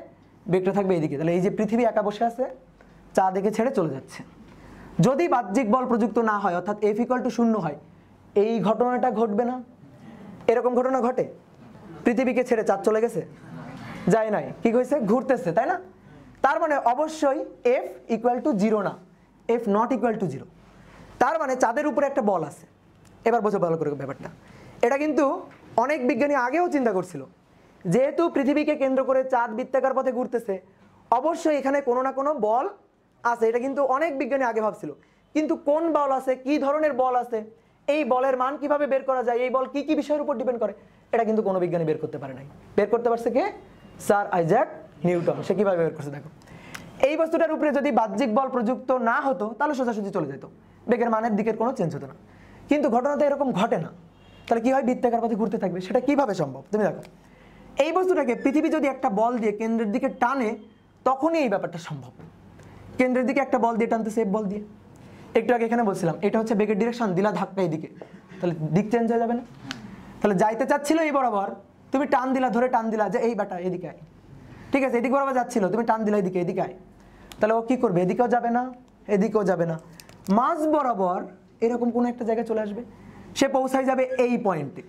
বেগটা থাকবে এইদিকে। তাহলে এই যে পৃথিবী একা বসে আছে, চাঁদ একে ছেড়ে চলে যাচ্ছে। যদি বাহ্যিক বল প্রযুক্ত না হয়, অর্থাৎ F = 0 হয়, এই ঘটনাটা ঘটবে না? এরকম ঘটনা ঘটে, পৃথিবীকে ছেড়ে চাঁদ চলে গেছে, যায় নাই, কি হয়েছে, ঘুরতেছে, তাই না? তার মানে অবশ্যই F = 0 না, F ≠ 0। তার মানে চাঁদের উপরে একটা বল আছে। এবার বোঝো ভালো করে ব্যাপারটা। এটা কিন্তু অনেক বিজ্ঞানী আগেও চিন্তা করছিল, যেহেতু পৃথিবীকে কেন্দ্র করে চাঁদ বৃত্তাকার পথে ঘুরতেছে, অবশ্যই এখানে কোনো না কোনো বল আছে। এটা কিন্তু অনেক বিজ্ঞানী আগে ভাবছিল, কিন্তু কোন বল আছে, কি ধরনের বল আছে, এই বলের মান কিভাবে বের করা যায়, এই বল কি কি বিষয়ের উপর ডিপেন্ড করে, এটা কিন্তু কোনো বিজ্ঞানী বের করতে পারে নাই। বের করতে পারছে কে? Sir Isaac Newton. সে কিভাবে বের করছে দেখো। এই বস্তুটার উপরে যদি বাহ্যিক বল প্রযুক্ত না হতো তাহলে সোজাসুজি চলে যেত, বেগের মানের দিকের কোনো চেঞ্জ হতো না। কিন্তু ঘটনাটা এরকম ঘটে না, তাহলে কি হয়? বৃত্তাকার পথে ঘুরতে থাকবে। সেটা কিভাবে সম্ভব? তুমি দেখো, এই বস্তুটাকে পৃথিবী যদি একটা বল দিয়ে কেন্দ্রের দিকে টানে তখনই এই ব্যাপারটা সম্ভব। কেন্দ্রের দিকে একটা বল দিয়ে টানতেছে, এফ বল দিয়ে। একটু আগে এখানে বলছিলাম এটা হচ্ছে বেগের ডিরেকশন, দিলা ধাক্কা এইদিকে, তাহলে দিক চেঞ্জ হয়ে যাবে না? তাহলে যাইতে চাচ্ছিল এই বরাবর, তুমি টান দিলা, ধরে টান দিলা যে এই বাটা এদিকে আয়, ঠিক আছে? এদিক বরাবর যাচ্ছিল, তুমি টান দিলা এদিকে, এদিকে আয়, তাহলে ও কি করবে? এদিকেও যাবে না, এদিকেও যাবে না, মাঝ বরাবর এরকম কোনো একটা জায়গায় চলে আসবে, সে পৌঁছায় যাবে এই পয়েন্টে।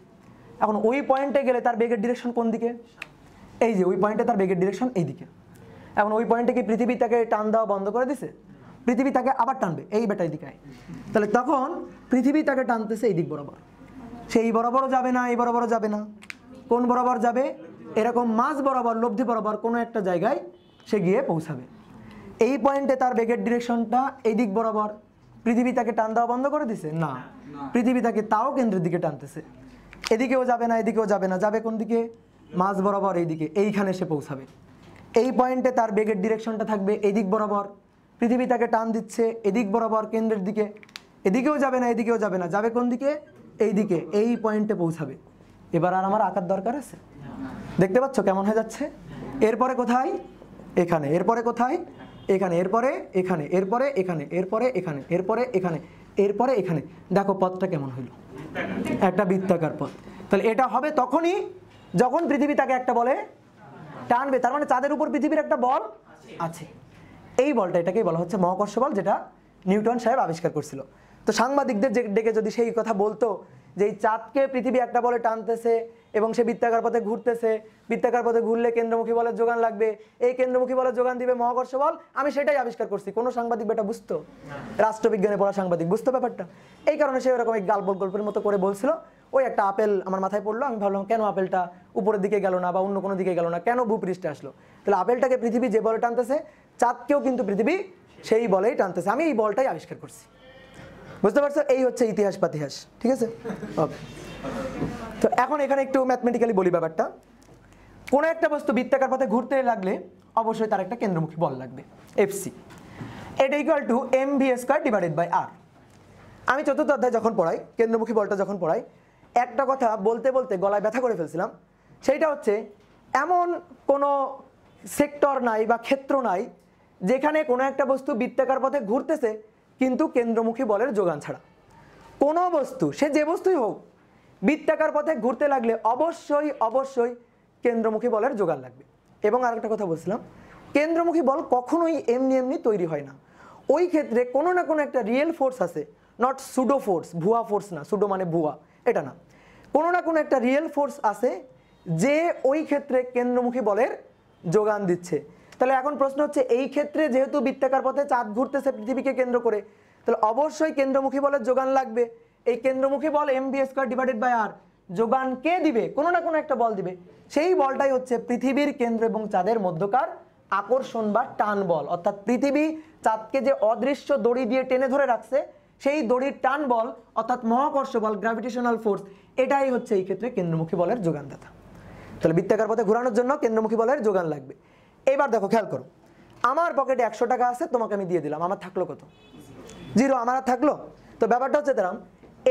এখন ওই পয়েন্টে গেলে তার বেগের ডিরেকশন কোন দিকে? এই যে ওই পয়েন্টে তার বেগের ডিরেকশন এই দিকে। এখন ওই পয়েন্টে কি পৃথিবী তাকে টান দেওয়া বন্ধ করে দিছে? পৃথিবী তাকে আবার টানবে, এই বেটা এদিকে আয়, তাহলে তখন পৃথিবী তাকে টানতেছে এই দিক বরাবর। সেই বরাবরও যাবে না, এই বরাবরও যাবে না, কোন বরাবর যাবে? এরকম মাঝ বরাবর, লব্ধি বরাবর কোনো একটা জায়গায় সে গিয়ে পৌঁছাবে। এই পয়েন্টে তার বেগের ডিরেকশনটা এই দিক বরাবর। পৃথিবী তাকে টান দেওয়া বন্ধ করে দিছে? না, পৃথিবী তাকে তাও কেন্দ্রের দিকে টানতেছে। এদিকেও যাবে না, এদিকেও যাবে না, যাবে কোন দিকে? মাঝ বরাবর এইদিকে, এইখানে সে পৌঁছাবে। এই পয়েন্টে তার বেগের ডিরেকশনটা থাকবে এই দিক বরাবর। পৃথিবী তাকে টান দিচ্ছে এদিক বরাবর কেন্দ্রের দিকে, এদিকেও যাবে না, এদিকেও যাবে না, যাবে কোন দিকে? এই দিকে, এই পয়েন্টে পৌঁছাবে। এবার আর আমার আঁকার দরকার আছে? দেখতে পাচ্ছ কেমন হয়ে যাচ্ছে? এরপরে কোথায়? এখানে। এরপরে কোথায়? এখানে। এরপরে এখানে, এরপরে এখানে, এরপরে এখানে, এরপরে এখানে, এরপরে এখানে। দেখো পথটা কেমন হইলো? একটা বৃত্তাকার পথ। তাহলে এটা হবে তখনই যখন পৃথিবী তাকে একটা বলে টানবে, তার মানে চাঁদের উপর পৃথিবীর একটা বল আছে। এই বলটা, এটাকেই বলা হচ্ছে মহাকর্ষ বল, যেটা নিউটন সাহেব আবিষ্কার করছিল। তো সাংবাদিকদের ডেকে যদি সেই কথা বলতো যে এই চাঁদকে পৃথিবী একটা বলে টানতেছে এবং সে বৃত্তাকার পথে ঘুরতেছে, বৃত্তাকার পথে ঘুরলে কেন্দ্রমুখী বলের যোগান লাগবে, এই কেন্দ্রমুখী বলের যোগান দিবে মহাকর্ষ বল, আমি সেটাই আবিষ্কার করছি, কোনো সাংবাদিক বেটা বুঝতো? রাষ্ট্রবিজ্ঞানে পড়া সাংবাদিক বুঝতো ব্যাপারটা? এই কারণে সে ওরকম এক গল্পের মতো করে বলছিল। ওই একটা আপেল আমার মাথায় পড়লো, আমি ভাবলাম কেন আপেলটা উপরের দিকে গেল না বা অন্য কোনো দিকে গেল না, কেন ভূপৃষ্ঠে আসলো? তাহলে আপেলটাকে পৃথিবী যে বলে টানতেছে, চাঁদকেও কিন্তু পৃথিবী সেই বলেই টানতেছে। আমি এই বলটাই আবিষ্কার করছি, বুঝতে পারছো? এই হচ্ছে ইতিহাস পাতিহাস, ঠিক আছে? ওকে, তো এখন এখানে একটু ম্যাথমেটিক্যালি বলি ব্যাপারটা। কোনো একটা বস্তু বৃত্তাকার পথে ঘুরতে লাগলে অবশ্যই তার একটা কেন্দ্রমুখী বল লাগবে, এফসি। এটা equal to mv² divided by r. আমি চতুর্থ অধ্যায় যখন পড়াই, কেন্দ্রমুখী বলটা যখন পড়াই, একটা কথা বলতে বলতে গলায় ব্যথা করে ফেলছিলাম। সেইটা হচ্ছে এমন কোনো সেক্টর নাই বা ক্ষেত্র নাই যেখানে কোনো একটা বস্তু বৃত্তাকার পথে ঘুরতেছে কিন্তু কেন্দ্রমুখী বলের যোগান ছাড়া। কোনো বস্তু, সে যে বস্তুই হোক, বৃত্তাকার পথে ঘুরতে লাগলে অবশ্যই অবশ্যই কেন্দ্রমুখী বলের যোগান লাগবে। এবং আরেকটা কথা বলছিলাম, কেন্দ্রমুখী বল কখনোই এমনি এমনি তৈরি হয় না। ওই ক্ষেত্রে কোনো না কোনো একটা রিয়েল ফোর্স আছে, নট সুডো ফোর্স, ভুয়া ফোর্স না, সুডো মানে ভুয়া, এটা না, কোনো না কোনো একটা রিয়েল ফোর্স আছে যে ওই ক্ষেত্রে কেন্দ্রমুখী বলের যোগান দিচ্ছে। তাহলে এখন প্রশ্ন হচ্ছে, এই ক্ষেত্রে যেহেতু বৃত্তাকার পথে চাঁদ ঘুরতেছে পৃথিবীকে কেন্দ্র করে, তাহলে অবশ্যই কেন্দ্রমুখী বলের যোগান লাগবে। এই কেন্দ্রমুখী বল mv² ডিভাইডেড বাই আর যোগান কে দিবে? কোনো না কোনো একটা বল দিবে। সেই বলটাই হচ্ছে পৃথিবীর কেন্দ্র এবং চাঁদের মধ্যকার আকর্ষণ বা টান বল। অর্থাৎ পৃথিবী চাঁদকে যে অদৃশ্য দড়ি দিয়ে টেনে ধরে রাখছে, সেই দড়ির টান বল অর্থাৎ মহাকর্ষ বল, গ্র্যাভিটেশনাল ফোর্স, এটাই হচ্ছে এই ক্ষেত্রে কেন্দ্রমুখী বলের যোগানদাতা। তাহলে বৃত্তাকার পথে ঘোরানোর জন্য কেন্দ্রমুখী বলের যোগান লাগবে। এবার দেখো, খেয়াল করো, আমার পকেটে 100 টাকা আছে, তোমাকে আমি দিয়ে দিলাম, আমার থাকলো কত? 0, আমার আর থাকলো? তো ব্যাপারটা হচ্ছে দাঁড়াম,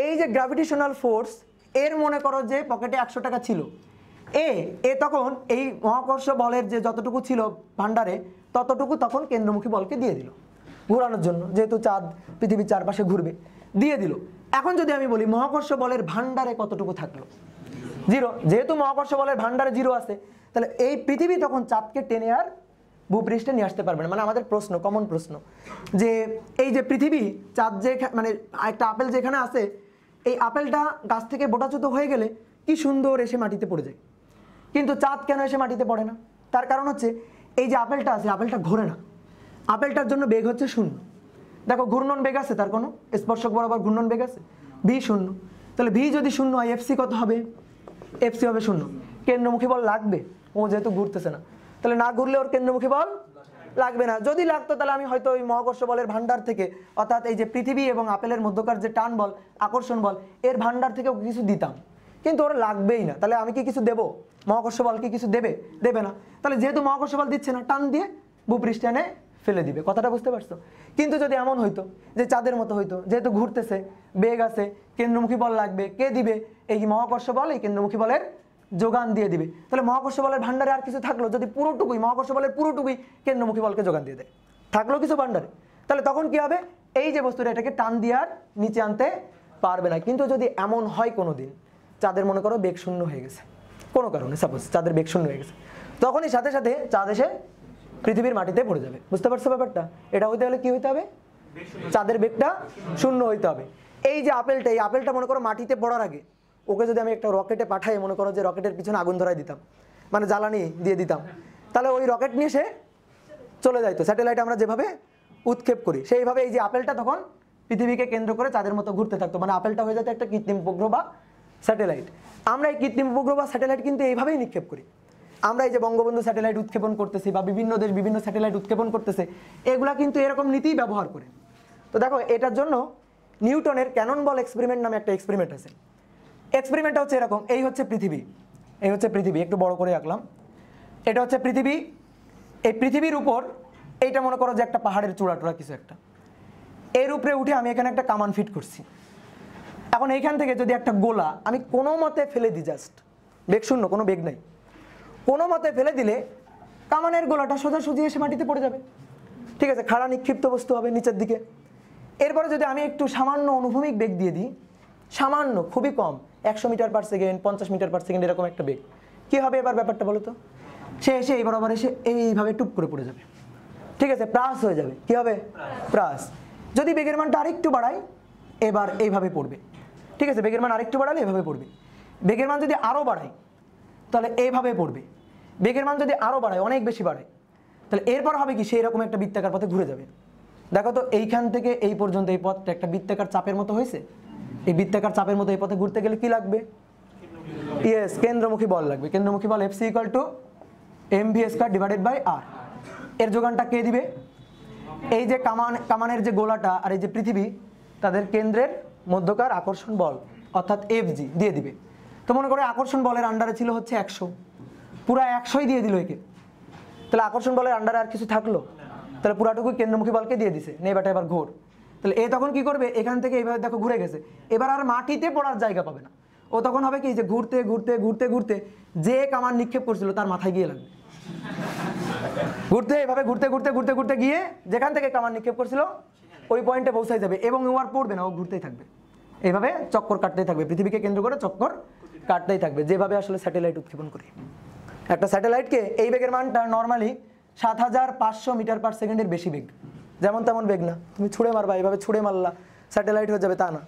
এই যে গ্র্যাভিটেশনাল ফোর্স, এর মনে করো যে পকেটে 100 টাকা ছিল, এ তখন এই মহাকর্ষ বলের যে যতটুকু ছিল ভান্ডারে, ততটুকু তখন কেন্দ্রমুখী বলকে দিয়ে দিল ঘোরানোর জন্য, যেহেতু চাঁদ পৃথিবীর চারপাশে ঘুরবে, দিয়ে দিল। এখন যদি আমি বলি মহাকর্ষ বলের ভান্ডারে কতটুকু থাকলো? 0। যেহেতু মহাকর্ষ বলের ভান্ডারে 0 আছে, তাহলে এই পৃথিবী তখন চাঁদকে টেনে আর ভূপৃষ্ঠে নিয়ে আসতে পারবে না। মানে আমাদের প্রশ্ন, কমন প্রশ্ন, যে এই যে পৃথিবী চাঁদ যে মানে একটা আপেল যেখানে আছে, এই আপেলটা গাছ থেকে বোটাচ্যুত হয়ে গেলে কি সুন্দর এসে মাটিতে পড়ে যায়, কিন্তু চাঁদ কেন এসে মাটিতে পড়ে না? তার কারণ হচ্ছে এই যে আপেলটা আছে, আপেলটা ঘোরে না, আপেলটার জন্য বেগ হচ্ছে 0। দেখো ঘূর্ণন বেগ আছে, তার কোনো স্পর্শক বরাবর ঘূর্ণন বেগ আছে, v 0। তাহলে v যদি 0 হয়, এফসি কত হবে? এফসি হবে 0। কেন্দ্রমুখী বল লাগবে, ও যেহেতু ঘুরতেছে না, তাহলে না ঘুরলে ওর কেন্দ্রমুখী বল লাগবে না। যদি লাগতো তাহলে আমি হয়তো ওই মহাকর্ষ বলের ভান্ডার থেকে, অর্থাৎ এই যে পৃথিবী এবং আপেলের মধ্যকার যে টান বল, আকর্ষণ বল, এর ভান্ডার থেকে কিছু দিতাম, কিন্তু ওরা লাগবেই না। তাহলে আমি কি কিছু দেবো? মহাকর্ষ বল কি কিছু দেবে? দেবে না। তাহলে যেহেতু মহাকর্ষ বল দিচ্ছে না, টান দিয়ে ভূপৃষ্ঠে এনে ফেলে দিবে। কথাটা বুঝতে পারছো? কিন্তু যদি এমন হইতো যে চাঁদের মতো হইতো, যেহেতু ঘুরতেছে, বেগ আছে, কেন্দ্রমুখী বল লাগবে, কে দিবে? এই মহাকর্ষ বল এই কেন্দ্রমুখী বলের যোগান দিয়ে দিবে। তাহলে মহাকর্ষ বলের ভান্ডারে আর কিছু থাকলো? যদি পুরোটুকুই মহাকর্ষ বলের পুরোটুকুই কেন্দ্রমুখী বলকে যোগান দিয়ে দেয়, থাকলো কিছু ভান্ডারে? তাহলে তখন কি হবে? এই যে বস্তুটা, এটাকে টান দিয়ে আর নিচে আনতে পারবে না। কিন্তু যদি এমন হয় কোনো দিন চাঁদের মনে করো বেগ শূন্য হয়ে গেছে কোনো কারণে, সাপোজ চাঁদের বেগ শূন্য হয়ে গেছে, তখনই সাথে সাথে চাঁদ এসে পৃথিবীর মাটিতে পড়ে যাবে। বুঝতে পারছো ব্যাপারটা? এটা হইতে হলে কি হইতে হবে? চাঁদের বেগটা শূন্য হইতে হবে। এই যে আপেলটা, এই আপেলটা মনে করো মাটিতে পড়ার আগে ওকে যদি আমি একটা রকেটে পাঠাই, মনে করো যে রকেটের পিছনে আগুন ধরাই দিতাম, মানে জ্বালানি দিয়ে দিতাম, তাহলে ওই রকেট নিয়ে সে চলে যাইতো। স্যাটেলাইট আমরা যেভাবে উৎক্ষেপ করি সেইভাবে এই যে আপেলটা তখন পৃথিবীকে কেন্দ্র করে চাঁদের মতো ঘুরতে থাকতো। মানে আপেলটা হয়ে যেত একটা কৃত্রিম উপগ্রহ বা স্যাটেলাইট। আমরা এই কৃত্রিম উপগ্রহ বা স্যাটেলাইট কিন্তু এইভাবেই নিক্ষেপ করি। আমরা এই যে বঙ্গবন্ধু স্যাটেলাইট উৎক্ষেপণ করতেছি বা বিভিন্ন দেশ বিভিন্ন স্যাটেলাইট উৎক্ষেপণ করতেছে, এগুলা কিন্তু এরকম নীতিই ব্যবহার করে। তো দেখো, এটার জন্য নিউটনের ক্যানন বল এক্সপেরিমেন্ট নামে একটা এক্সপেরিমেন্ট আছে। এক্সপেরিমেন্টটা হচ্ছে এরকম, এই হচ্ছে পৃথিবী, এই হচ্ছে পৃথিবী, একটু বড় করে আঁকলাম। এটা হচ্ছে পৃথিবী। এই পৃথিবীর উপর এইটা মনে করো যে একটা পাহাড়ের চূড়া টুড়া কিছু একটা, এর উপরে উঠে আমি এখানে একটা কামান ফিট করছি। এখন এইখান থেকে যদি একটা গোলা আমি কোনো মতে ফেলে দিই, জাস্ট বেগ শূন্য, কোনো বেগ নাই, কোনো মতে ফেলে দিলে কামানের গোলাটা সোজাসুজি এসে মাটিতে পড়ে যাবে। ঠিক আছে, খাড়া নিক্ষিপ্ত বস্তু হবে নিচের দিকে। এরপরে যদি আমি একটু সামান্য অনুভূমিক বেগ দিয়ে দিই, সামান্য, খুবই কম, 100 metre per second, 50 metre per second, এরকম একটা বেগ, কি হবে এবার ব্যাপারটা বলো তো? সে এসে এই বরাবর এসে এইভাবে টুপ করে পড়ে যাবে। ঠিক আছে, প্রাস হয়ে যাবে। কি হবে? প্রাস। যদি বেগের মানটা আরেকটু বাড়াই, এবার এইভাবে পড়বে। ঠিক আছে, বেগের মান আরেকটু বাড়ালে এভাবে পড়বে। বেগের মান যদি আরও বাড়াই তাহলে এইভাবে পড়বে। বেগের মান যদি আরও বাড়ায়, অনেক বেশি বাড়ায়, তাহলে এরপর হবে কি? সেই রকম একটা বৃত্তাকার পথে ঘুরে যাবে। দেখো তো, এইখান থেকে এই পর্যন্ত এই পথটা একটা বৃত্তাকার চাপের মতো হয়েছে। এই বৃত্তাকার চাপের মতো এই পথে ঘুরতে গেলে কি লাগবে? ইয়েস, কেন্দ্রমুখী বল লাগবে। কেন্দ্রমুখী বল Fc = mv²/r। এর যোগানটা কে দিবে? এই যে কামানের যে গোলাটা আর এই যে পৃথিবী, তাদের কেন্দ্রের মধ্যকার আকর্ষণ বল অর্থাৎ Fg দিয়ে দিবে। তো মনে করে আকর্ষণ বলের আন্ডারে ছিল হচ্ছে 100, পুরা 100ই দিয়ে দিল একে। তাহলে আকর্ষণ বলের আন্ডারে আর কিছু থাকলো? তাহলে পুরাটুকু কেন্দ্রমুখী বলকে দিয়ে দিছে, নে বেটা এবার ঘোর। তাহলে এ তখন কি করবে? এখান থেকে এইভাবে দেখো ঘুরে গেছে, এবার আর মাটিতে পড়ার জায়গা পাবে না। ও তখন হবে কি? যে ঘুরতে ঘুরতে ঘুরতে ঘুরতে যে কামান নিক্ষেপ করছিল তার মাথায় গিয়ে লাগবে। ঘুরতে এভাবে ঘুরতে ঘুরতে ঘুরতে ঘুরতে গিয়ে যেখান থেকে কামান নিক্ষেপ করছিল ওই পয়েন্টে পৌঁছাই যাবে, এবং ও আর পড়বে না, ও ঘুরতেই থাকবে। এইভাবে চক্কর কাটতেই থাকবে, পৃথিবীকে কেন্দ্র করে চক্কর কাটতেই থাকবে, যেভাবে আসলে স্যাটেলাইট উৎক্ষেপণ করি। একটা স্যাটেলাইটকে এই বেগের মানটা নর্মালি 7500 মিটার পার সেকেন্ডের বেশি বেগ, যেমন তেমন বেগ না। তুমি ছুঁড়ে মারবা, এইভাবে ছুঁড়ে মারলা স্যাটেলাইট হয়ে যাবে তা না,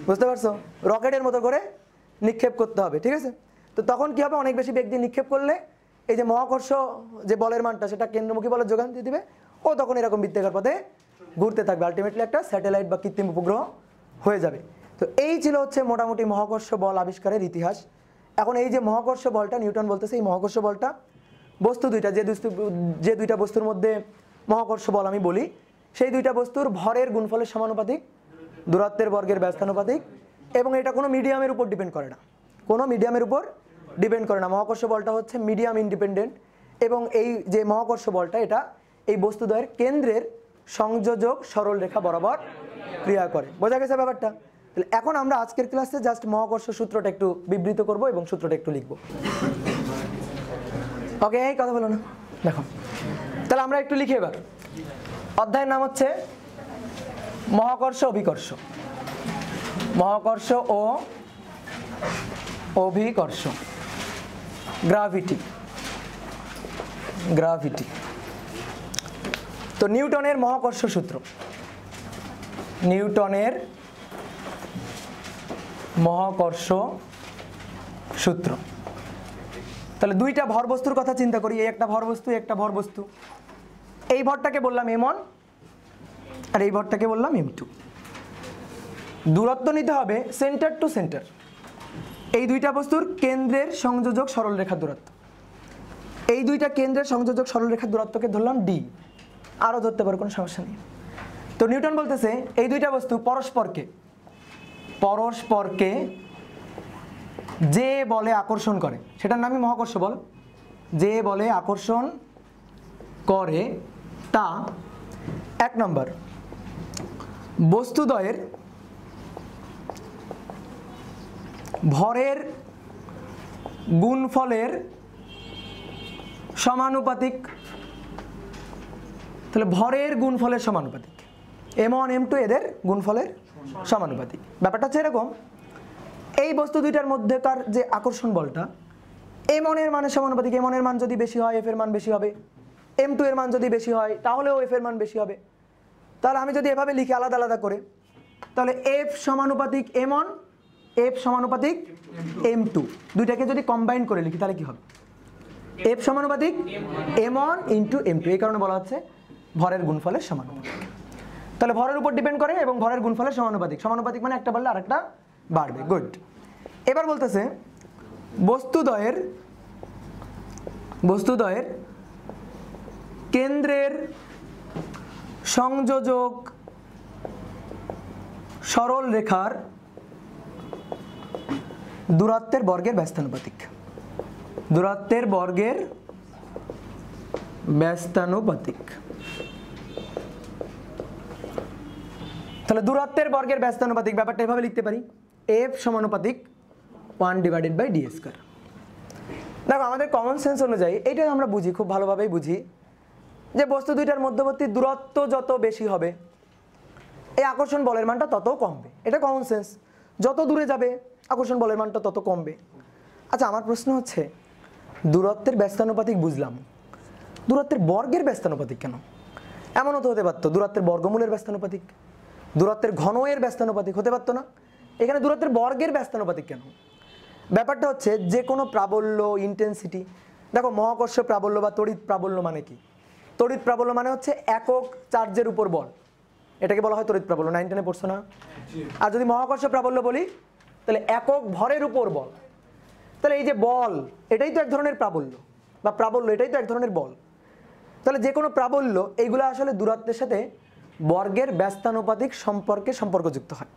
বুঝতে পারছো? রকেটের মতো করে নিক্ষেপ করতে হবে। ঠিক আছে, তো তখন কি হবে? অনেক বেশি বেগ দিয়ে নিক্ষেপ করলে এই যে মহাকর্ষ যে বলের মানটা, সেটা কেন্দ্রমুখী বলের যোগান দিয়ে দিবে, ও তখন এরকম বৃত্তাকার পথে ঘুরতে থাকবে, আলটিমেটলি একটা স্যাটেলাইট বা কৃত্রিম উপগ্রহ হয়ে যাবে। তো এই ছিল হচ্ছে মোটামুটি মহাকর্ষ বল আবিষ্কারের ইতিহাস। এখন এই যে মহাকর্ষ বলটা নিউটন বলতেছে, এই মহাকর্ষ বলটা বস্তু দুইটা, যে দুইটা বস্তুর মধ্যে মহাকর্ষ বল আমি বলি, সেই দুইটা বস্তুর ভরের গুণফলের সমানুপাতিক, দূরত্বের বর্গের ব্যস্তানুপাতিক, এবং এটা কোনো মিডিয়ামের উপর ডিপেন্ড করে না, কোনো মিডিয়ামের উপর ডিপেন্ড করে না। মহাকর্ষ বলটা হচ্ছে মিডিয়াম ইন্ডিপেন্ডেন্ট, এবং এই যে মহাকর্ষ বলটা এটা এই বস্তুদ্বয়ের কেন্দ্রের সংযোজক সরল রেখা বরাবর ক্রিয়া করে। বোঝা গেছে ব্যাপারটা? তাহলে এখন আমরা আজকের ক্লাসে জাস্ট মহাকর্ষ সূত্রটা একটু বিবৃত করব এবং সূত্রটা একটু লিখব। ওকে, এই কথা বলো না, দেখো তাহলে আমরা একটু লিখি এবার। অধ্যায়ের নাম হচ্ছে মহাকর্ষ অভিকর্ষ। মহাকর্ষ ও অভিকর্ষ, গ্রাভিটি। গ্রাভিটি। তো নিউটনের মহাকর্ষ সূত্র, নিউটনের মহাকর্ষ সূত্র। তাহলে দুইটা ভরবস্তুর কথা চিন্তা করি, এই একটা ভরবস্তু, একটা ভরবস্তু। এই ভরটাকে বললাম m1 আর এই ভরটাকে বললাম m2। দূরত্ব নিতে হবে সেন্টার টু সেন্টার, এই দুইটা বস্তুর কেন্দ্রের সংযোজক সরলরেখার দূরত্ব। এই দুইটা কেন্দ্রের সংযোজক সরলরেখার দূরত্বকে ধরলাম d, আরও ধরতে পারো, কোনো সমস্যা নেই। তো নিউটন বলতেছে এই দুইটা বস্তু পরস্পরকে যে বলে আকর্ষণ করে, সেটার নামই মহাকর্ষ বল। যে বলে আকর্ষণ করে তা 1 নম্বর বস্তুদ্বয়ের ভরের গুণফলের সমানুপাতিক। তাহলে ভরের গুণফলের সমানুপাতিক, m1 m2 এদের গুণফলের সমানুপাতিক। ব্যাপারটা হচ্ছে এরকম, এই বস্তু দুইটার মধ্যেকার যে আকর্ষণ বলটা m1 এর মানের সমানুপাতিক। m1 এর মান যদি বেশি হয় f এর মান বেশি হবে, m2 এর মান যদি বেশি হয় তাহলেও f এর মান বেশি হবে। তাহলে আমি যদি এভাবে লিখি আলাদা আলাদা করে, তাহলে f সমানুপাতিক m1, f সমানুপাতিক m2, দুইটাকে যদি কম্বাইন করে লিখি তাহলে কি হবে? f সমানুপাতিক m1 ইন্টু m2। এই কারণে বলা হচ্ছে ভরের গুণফলের সমানুপাতিক। তাহলে ভরের উপর ডিপেন্ড করে এবং ভরের গুণফলের সমানুপাতিক। সমানুপাতিক মানে একটা বাড়লে আরেকটা বাড়বে। গুড। এবার বলতেছে বস্তুদ্বয়ের কেন্দ্রের সংযোজক সরল রেখার দূরত্বের বর্গের ব্যস্তানুপাতিক। দূরত্বের বর্গের ব্যস্তানুপাতিক। তাহলে দূরত্বের বর্গের ব্যস্তানুপাতিক ব্যাপারটা এভাবে লিখতে পারি, f সমানুপাতিক 1/d²। দেখো আমাদের কমন সেন্স অনুযায়ী এইটাই আমরা বুঝি, খুব ভালোভাবেই বুঝি যে বস্তু দুইটার মধ্যবর্তী দূরত্ব যত বেশি হবে এই আকর্ষণ বলের মানটা তত কমবে। এটা কমন সেন্স, যত দূরে যাবে আকর্ষণ বলের মানটা তত কমবে। আচ্ছা আমার প্রশ্ন হচ্ছে, দূরত্বের ব্যস্তানুপাতিক বুঝলাম, দূরত্বের বর্গের ব্যস্তানুপাতিক কেন? এমনও তো হতে পারতো দূরত্বের বর্গমূলের ব্যস্তানুপাতিক, দূরত্বের ঘনয়ের ব্যস্তানুপাতিক হতে পারতো না? এখানে দূরত্বের বর্গের ব্যস্তানুপাতিক কেন? ব্যাপারটা হচ্ছে যে কোনো প্রাবল্য, ইন্টেন্সিটি, দেখো মহাকর্ষ প্রাবল্য বা তড়িৎ প্রাবল্য মানে কি? তড়িৎ প্রাবল্য মানে হচ্ছে একক চার্জের উপর বল, এটাকে বলা হয় তড়িৎ প্রাবল্য। 9 10-এ পড়ছো না? আর যদি মহাকর্ষ প্রাবল্য বলি তাহলে একক ভরের উপর বল। তাহলে এই যে বল এটাই তো এক ধরনের প্রাবল্য, বা প্রাবল্য এটাই তো এক ধরনের বল। তাহলে যে কোনো প্রাবল্য এইগুলো আসলে দূরত্বের সাথে বর্গের ব্যস্তানুপাতিক সম্পর্কযুক্ত হয়।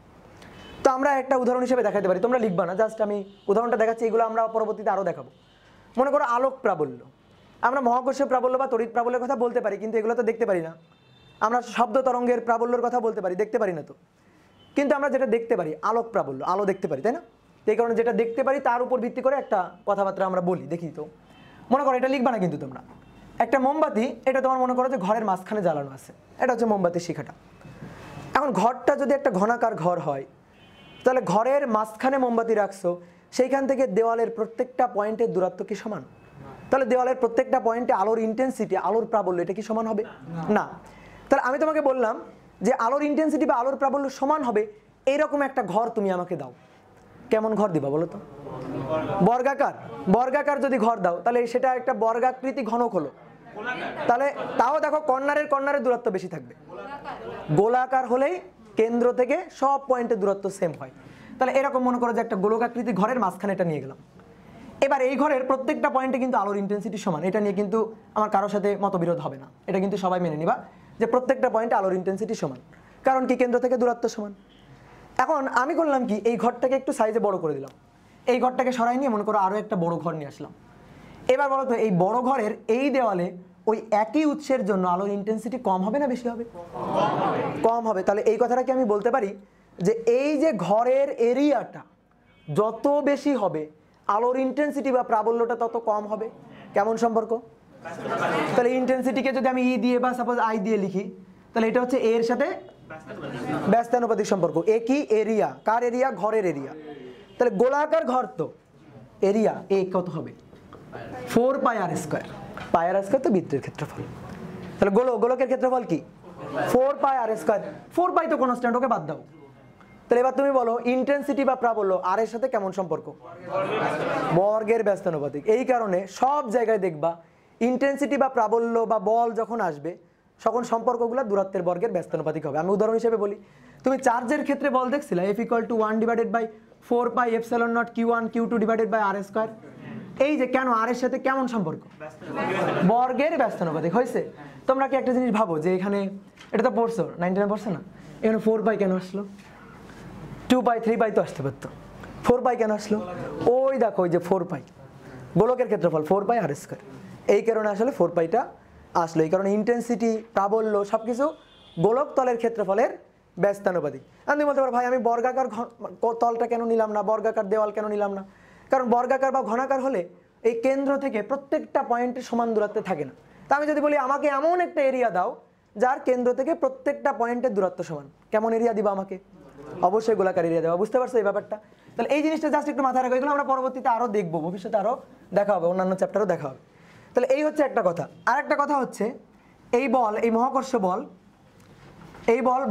তো আমরা একটা উদাহরণ হিসেবে দেখাতে পারি, তোমরা লিখবা না, জাস্ট আমি উদাহরণটা দেখাচ্ছি, এগুলো আমরা পরবর্তীতে আরও দেখাবো। মনে করো আলোক প্রাবল্য, আমরা মহাকর্ষীয় প্রাবল্য বা তড়িৎ প্রাবল্যের কথা বলতে পারি, কিন্তু এগুলো তো দেখতে পারি না। আমরা শব্দ তরঙ্গের প্রাবল্যের কথা বলতে পারি, দেখতে পারি না তো। কিন্তু আমরা যেটা দেখতে পারি আলোক প্রাবল্য, আলো দেখতে পারি, তাই না? এই কারণে যেটা দেখতে পারি তার উপর ভিত্তি করে একটা কথাবার্তা আমরা বলি, দেখি। তো মনে করো এটা লিখবা না কিন্তু তোমরা, একটা মোমবাতি, এটা তোমার মনে করো যে ঘরের মাঝখানে জ্বালানো আছে, এটা হচ্ছে মোমবাতির শিখাটা। এখন ঘরটা যদি একটা ঘনাকার ঘর হয়, তাহলে ঘরের মাঝখানে মোমবাতি রাখছো, সেইখান থেকে দেওয়ালের প্রত্যেকটা পয়েন্টের দূরত্ব কি সমান? তাহলে দেওয়ালের প্রত্যেকটা পয়েন্টে আলোর ইন্টেন্সিটি, আলোর প্রাবল্য এটা কি সমান হবে? না। তাহলে আমি তোমাকে বললাম যে আলোর ইন্টেন্সিটি বা আলোর প্রাবল্য সমান হবে, এইরকম একটা ঘর তুমি আমাকে দাও, কেমন ঘর দিবা বলো তো? বর্গাকার যদি ঘর দাও তাহলে সেটা একটা বর্গাকৃতি ঘনক হলো। তাহলে তাও দেখো কর্নারের দূরত্ব বেশি থাকবে। গোলাকার হলেই কেন্দ্র থেকে সব পয়েন্টের দূরত্ব সেম হয়। তাহলে এরকম মনে করো যে একটা গোলকাকৃতি ঘরের মাঝখানে এটা নিয়ে গেলাম। এবার এই ঘরের প্রত্যেকটা পয়েন্টে কিন্তু আলোর ইন্টেন্সিটি সমান, এটা নিয়ে কিন্তু আমার কারোর সাথে মতবিরোধ হবে না, এটা কিন্তু সবাই মেনে নিবা যে প্রত্যেকটা পয়েন্টে আলোর ইন্টেন্সিটি সমান, কারণ কি কেন্দ্র থেকে দূরত্ব সমান। এখন আমি করলাম কি, এই ঘরটাকে একটু সাইজে বড় করে দিলাম, এই ঘরটাকে সরাই নিয়ে মনে করো আরও একটা বড় ঘর নিয়ে আসলাম। এবার বলো তো এই বড় ঘরের এই দেওয়ালে ওই একই উৎসের জন্য আলোর ইন্টেন্সিটি কম হবে না বেশি হবে? কম হবে। তাহলে এই কথাটা কি আমি বলতে পারি যে এই যে ঘরের এরিয়াটা যত বেশি হবে আলোর ইন্টেন্সিটি বা প্রাবল্যটা তত কম হবে? কেমন সম্পর্ক? তাহলে ইন্টেন্সিটিকে যদি আমি ই দিয়ে বা সাপোজ আই দিয়ে লিখি, তাহলে এটা হচ্ছে এর সাথে ব্যস্তানুপাতিক সম্পর্ক। এ কি? এরিয়া। কার এরিয়া? ঘরের এরিয়া। তাহলে গোলাকার ঘর তো এরিয়া এ কত হবে? 4πr²। πr² তো বৃত্তের ক্ষেত্রফল। তাহলে গোলকের ক্ষেত্রফল কি? 4πr²। 4π তো কনস্ট্যান্ট, ওকে বাদ দাও। তাহলে এবার তুমি বলো ইন্টেন্সিটি বা প্রাবল্য আর এর সাথে কেমন সম্পর্ক? বর্গের ব্যস্তানুপাতিক। এই কারণে সব জায়গায় দেখবা ইন্টেন্সিটি বা প্রাবল্য বা বল যখন আসবে তখন সম্পর্কগুলো দূরত্বের বর্গের ব্যস্তানুপাতিক হবে। আমি উদাহরণ হিসেবে বলি, তুমি চার্জের ক্ষেত্রে বল দেখছিলা F = 1/4πε0 Q1 Q2/r²। এই যে কেন আর এর সাথে কেমন সম্পর্ক, বর্গের ব্যস্তানুপাতিক হয়েছে। তোমরা কি একটা জিনিস ভাবো যে এখানে এটা তো পড়ছো 99 পড়ছে না, এখানে 4 পাই কেন আসলো, 2 পাই 3 পাই তো আসতে পারতো, 4 পাই কেন আসলো, ওই দেখো ওই যে 4 পাই গোলকের ক্ষেত্রফল 4 পাই আর স্কয়ার, এই কারণে আসলে 4 পাইটা আসলো। এই কারণে ইন্টেন্সিটি প্রাবল্য সবকিছু গোলক তলের ক্ষেত্রফলের ব্যস্তানুপাতিক। আমি বলতে পারো ভাই আমি বর্গাকার তলটা কেন নিলাম না, বর্গাকার দেওয়াল কেন নিলাম না, কারণ বর্গাকার বা ঘনাকার হলে এই কেন্দ্র থেকে প্রত্যেকটা পয়েন্টে সমান দূরত্বে থাকে না। তা আমি যদি বলি আমাকে এমন একটা এরিয়া দাও যার কেন্দ্র থেকে প্রত্যেকটা পয়েন্টের দূরত্ব সমান, কেমন এরিয়া দিবা আমাকে, অবশ্যই গোলাকার এরিয়া দেওয়া। বুঝতে পারছো এই ব্যাপারটা? তাহলে এই জিনিসটা জাস্ট একটু মাথায় রাখো, এগুলো আমরা পরবর্তীতে আরও দেখবো, ভবিষ্যতে আরও দেখা হবে, অন্যান্য চ্যাপ্টারও দেখা হবে। তাহলে এই হচ্ছে একটা কথা। আর একটা কথা হচ্ছে এই বল, এই মহাকর্ষ বল, এই বল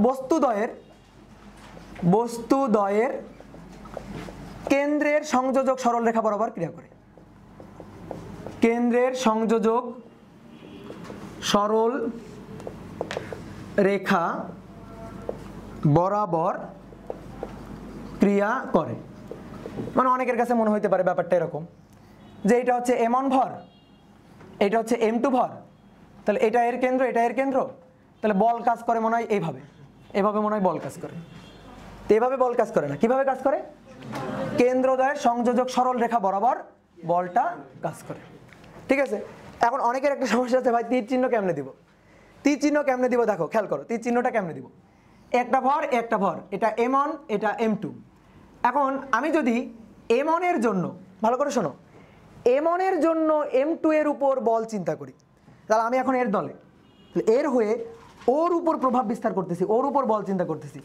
বস্তুদ্বয়ের কেন্দ্রের সংযোজক সরল রেখা বরাবর ক্রিয়া করে, কেন্দ্রের সংযোজক সরল রেখা বরাবর ক্রিয়া করে। মানে অনেকের কাছে মনে হইতে পারে ব্যাপারটা এরকম যে এটা হচ্ছে m1 ভর, এটা হচ্ছে m2 ভর, তাহলে এটা এর কেন্দ্র, এটা এর কেন্দ্র, তাহলে বল কাজ করে মনে হয় এইভাবে, এভাবে মনে হয় বল কাজ করে। তো এভাবে বল কাজ করে না, কিভাবে কাজ করে, কেন্দ্রদ্বয়ের সংযোজক সরল রেখা বরাবর বলটা কাজ করে। ঠিক আছে, এখন অনেকের একটা সমস্যা আছে ভাই তীর চিহ্ন কেমনে দিব, তীর চিহ্ন কেমনে দিব, দেখো খেয়াল করো তীর চিহ্নটা কেমনে দিব, একটা ভর একটা ভর, এটা m1 এটা m2। এখন আমি যদি m1 এর জন্য, ভালো করে শোনো, m1 এর জন্য m2 এর উপর বল চিন্তা করি, তাহলে আমি এখন এর দলে, এর হয়ে ওর উপর প্রভাব বিস্তার করতেছি, ওর উপর বল চিন্তা করতেছি,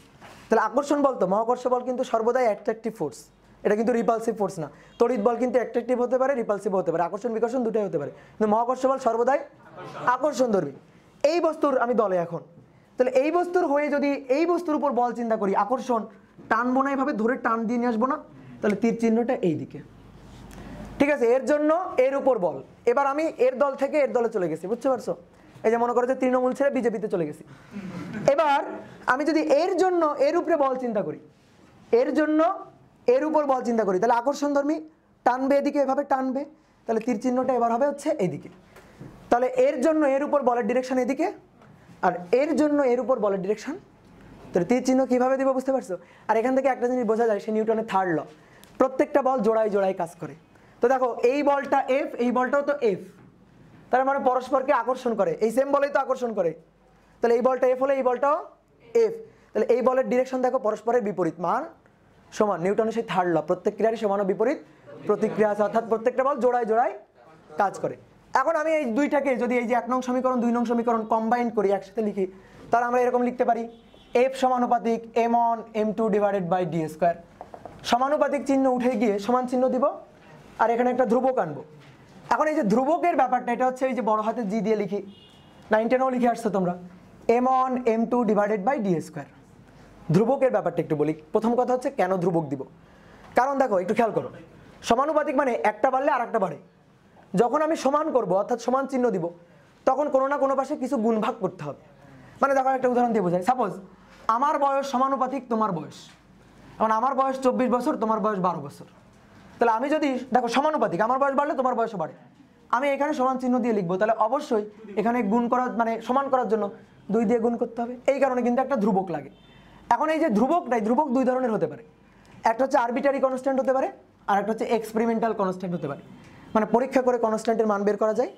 তাহলে আকর্ষণ বল তো মহাকর্ষ বল কিন্তু সর্বদাই অ্যাট্রাকটিভ ফোর্স, এটা কিন্তু রিপালসিভ ফোর্স না। তড়িৎ বল কিন্তু অ্যাট্রাকটিভ হতে পারে, রিপালসিভ হতে পারে, আকর্ষণ বিকর্ষণ দুটাই হতে পারে, কিন্তু মহাকর্ষ বল সর্বদাই আকর্ষণ ধর্মী। এই বস্তুর আমি দলে এখন, তাহলে এই বস্তুর হয়ে যদি এই বস্তুর উপর বল চিন্তা করি, আকর্ষণ টানবো না, এইভাবে ধরে টান দিয়ে নিয়ে আসবো না, তাহলে তীর চিহ্নটা এই দিকে। ঠিক আছে, এর জন্য এর উপর বল, এবার আমি এর দল থেকে এর দলে চলে গেছি, বুঝতে পারছো? এই যে মনে করো যে তৃণমূল ছেড়ে বিজেপিতে চলে গেছি। এবার আমি যদি এর জন্য এর উপরে বল চিন্তা করি, এর জন্য এর উপর বল চিন্তা করি, তাহলে আকর্ষণ ধর্মী টানবে এদিকে, এভাবে টানবে, তাহলে তীর চিহ্নটা এবার হবে হচ্ছে এইদিকে। তাহলে এর জন্য এর উপর বলের ডিরেকশন এদিকে, আর এর জন্য এর উপর বলের ডিরেকশন, তাহলে তীর চিহ্ন কিভাবে দিব বুঝতে পারছো? আর এখান থেকে একটা জিনিস বোঝা যায়, সে নিউটনের থার্ড ল, প্রত্যেকটা বল জোড়ায় জোড়ায় কাজ করে। তো দেখো এই বলটা এফ, এই বলটাও তো এফ, তার মানে পরস্পরকে আকর্ষণ করে, এই সেম বলেই তো আকর্ষণ করে, তাহলে এই বলটা এফ হলে এই বলটাও এফ, তাহলে এই বলের ডিরেকশন দেখো পরস্পরের বিপরীত, মান সমান, নিউটনের সেই থার্ড ল, প্রত্যেক ক্রিয়ারই সমান ও বিপরীত প্রতিক্রিয়া আছে, অর্থাৎ প্রত্যেকটা বল জোড়ায় জোড়ায় কাজ করে। এখন আমি এই দুইটাকে যদি এই যে 1 নং সমীকরণ 2 নং সমীকরণ কম্বাইন করি, একসাথে লিখি, তাহলে আমরা এরকম লিখতে পারি এফ সমানুপাতিক m1 m2 divided by D square. সমানুপাতিক চিহ্ন উঠে গিয়ে সমান চিহ্ন দিব, আর এখানে একটা ধ্রুবক আনবো। এখন এই যে ধ্রুবকের ব্যাপারটা, এটা হচ্ছে এই যে বড় হাতে জি দিয়ে লিখি, 9-10ও লিখে আসছো তোমরা, m1 m2 divided by D square. ধ্রুবকের ব্যাপারটা একটু বলি। প্রথম কথা হচ্ছে কেন ধ্রুবক দিব, কারণ দেখো একটু খেয়াল করো, সমানুপাতিক মানে একটা বাড়লে আর একটা বাড়ে, যখন আমি সমান করব অর্থাৎ সমান চিহ্ন দিব, তখন কোনো না কোনো পাশে কিছু গুণ ভাগ করতে হবে। মানে দেখো একটা উদাহরণ দিয়ে বোঝাই, সাপোজ আমার বয়স সমানুপাতিক তোমার বয়স, এখন আমার বয়স 24 বছর, তোমার বয়স 12 বছর, তাহলে আমি যদি দেখো সমানুপাতিক, আমার বয়স বাড়লে তোমার বয়সও বাড়ে, আমি এখানে সমান চিহ্ন দিয়ে লিখবো, তাহলে অবশ্যই এখানে গুণ করার মানে সমান করার জন্য 2 দিয়ে গুণ করতে হবে, এই কারণে কিন্তু একটা ধ্রুবক লাগে। এখন এই যে ধ্রুবকটাই, ধ্রুবক 2 ধরনের হতে পারে, একটা হচ্ছে আরবিটারি কনস্ট্যান্ট হতে পারে, আর একটা হচ্ছে এক্সপেরিমেন্টাল কনস্ট্যান্ট হতে পারে, মানে পরীক্ষা করে কনস্ট্যান্টের মান বের করা যায়,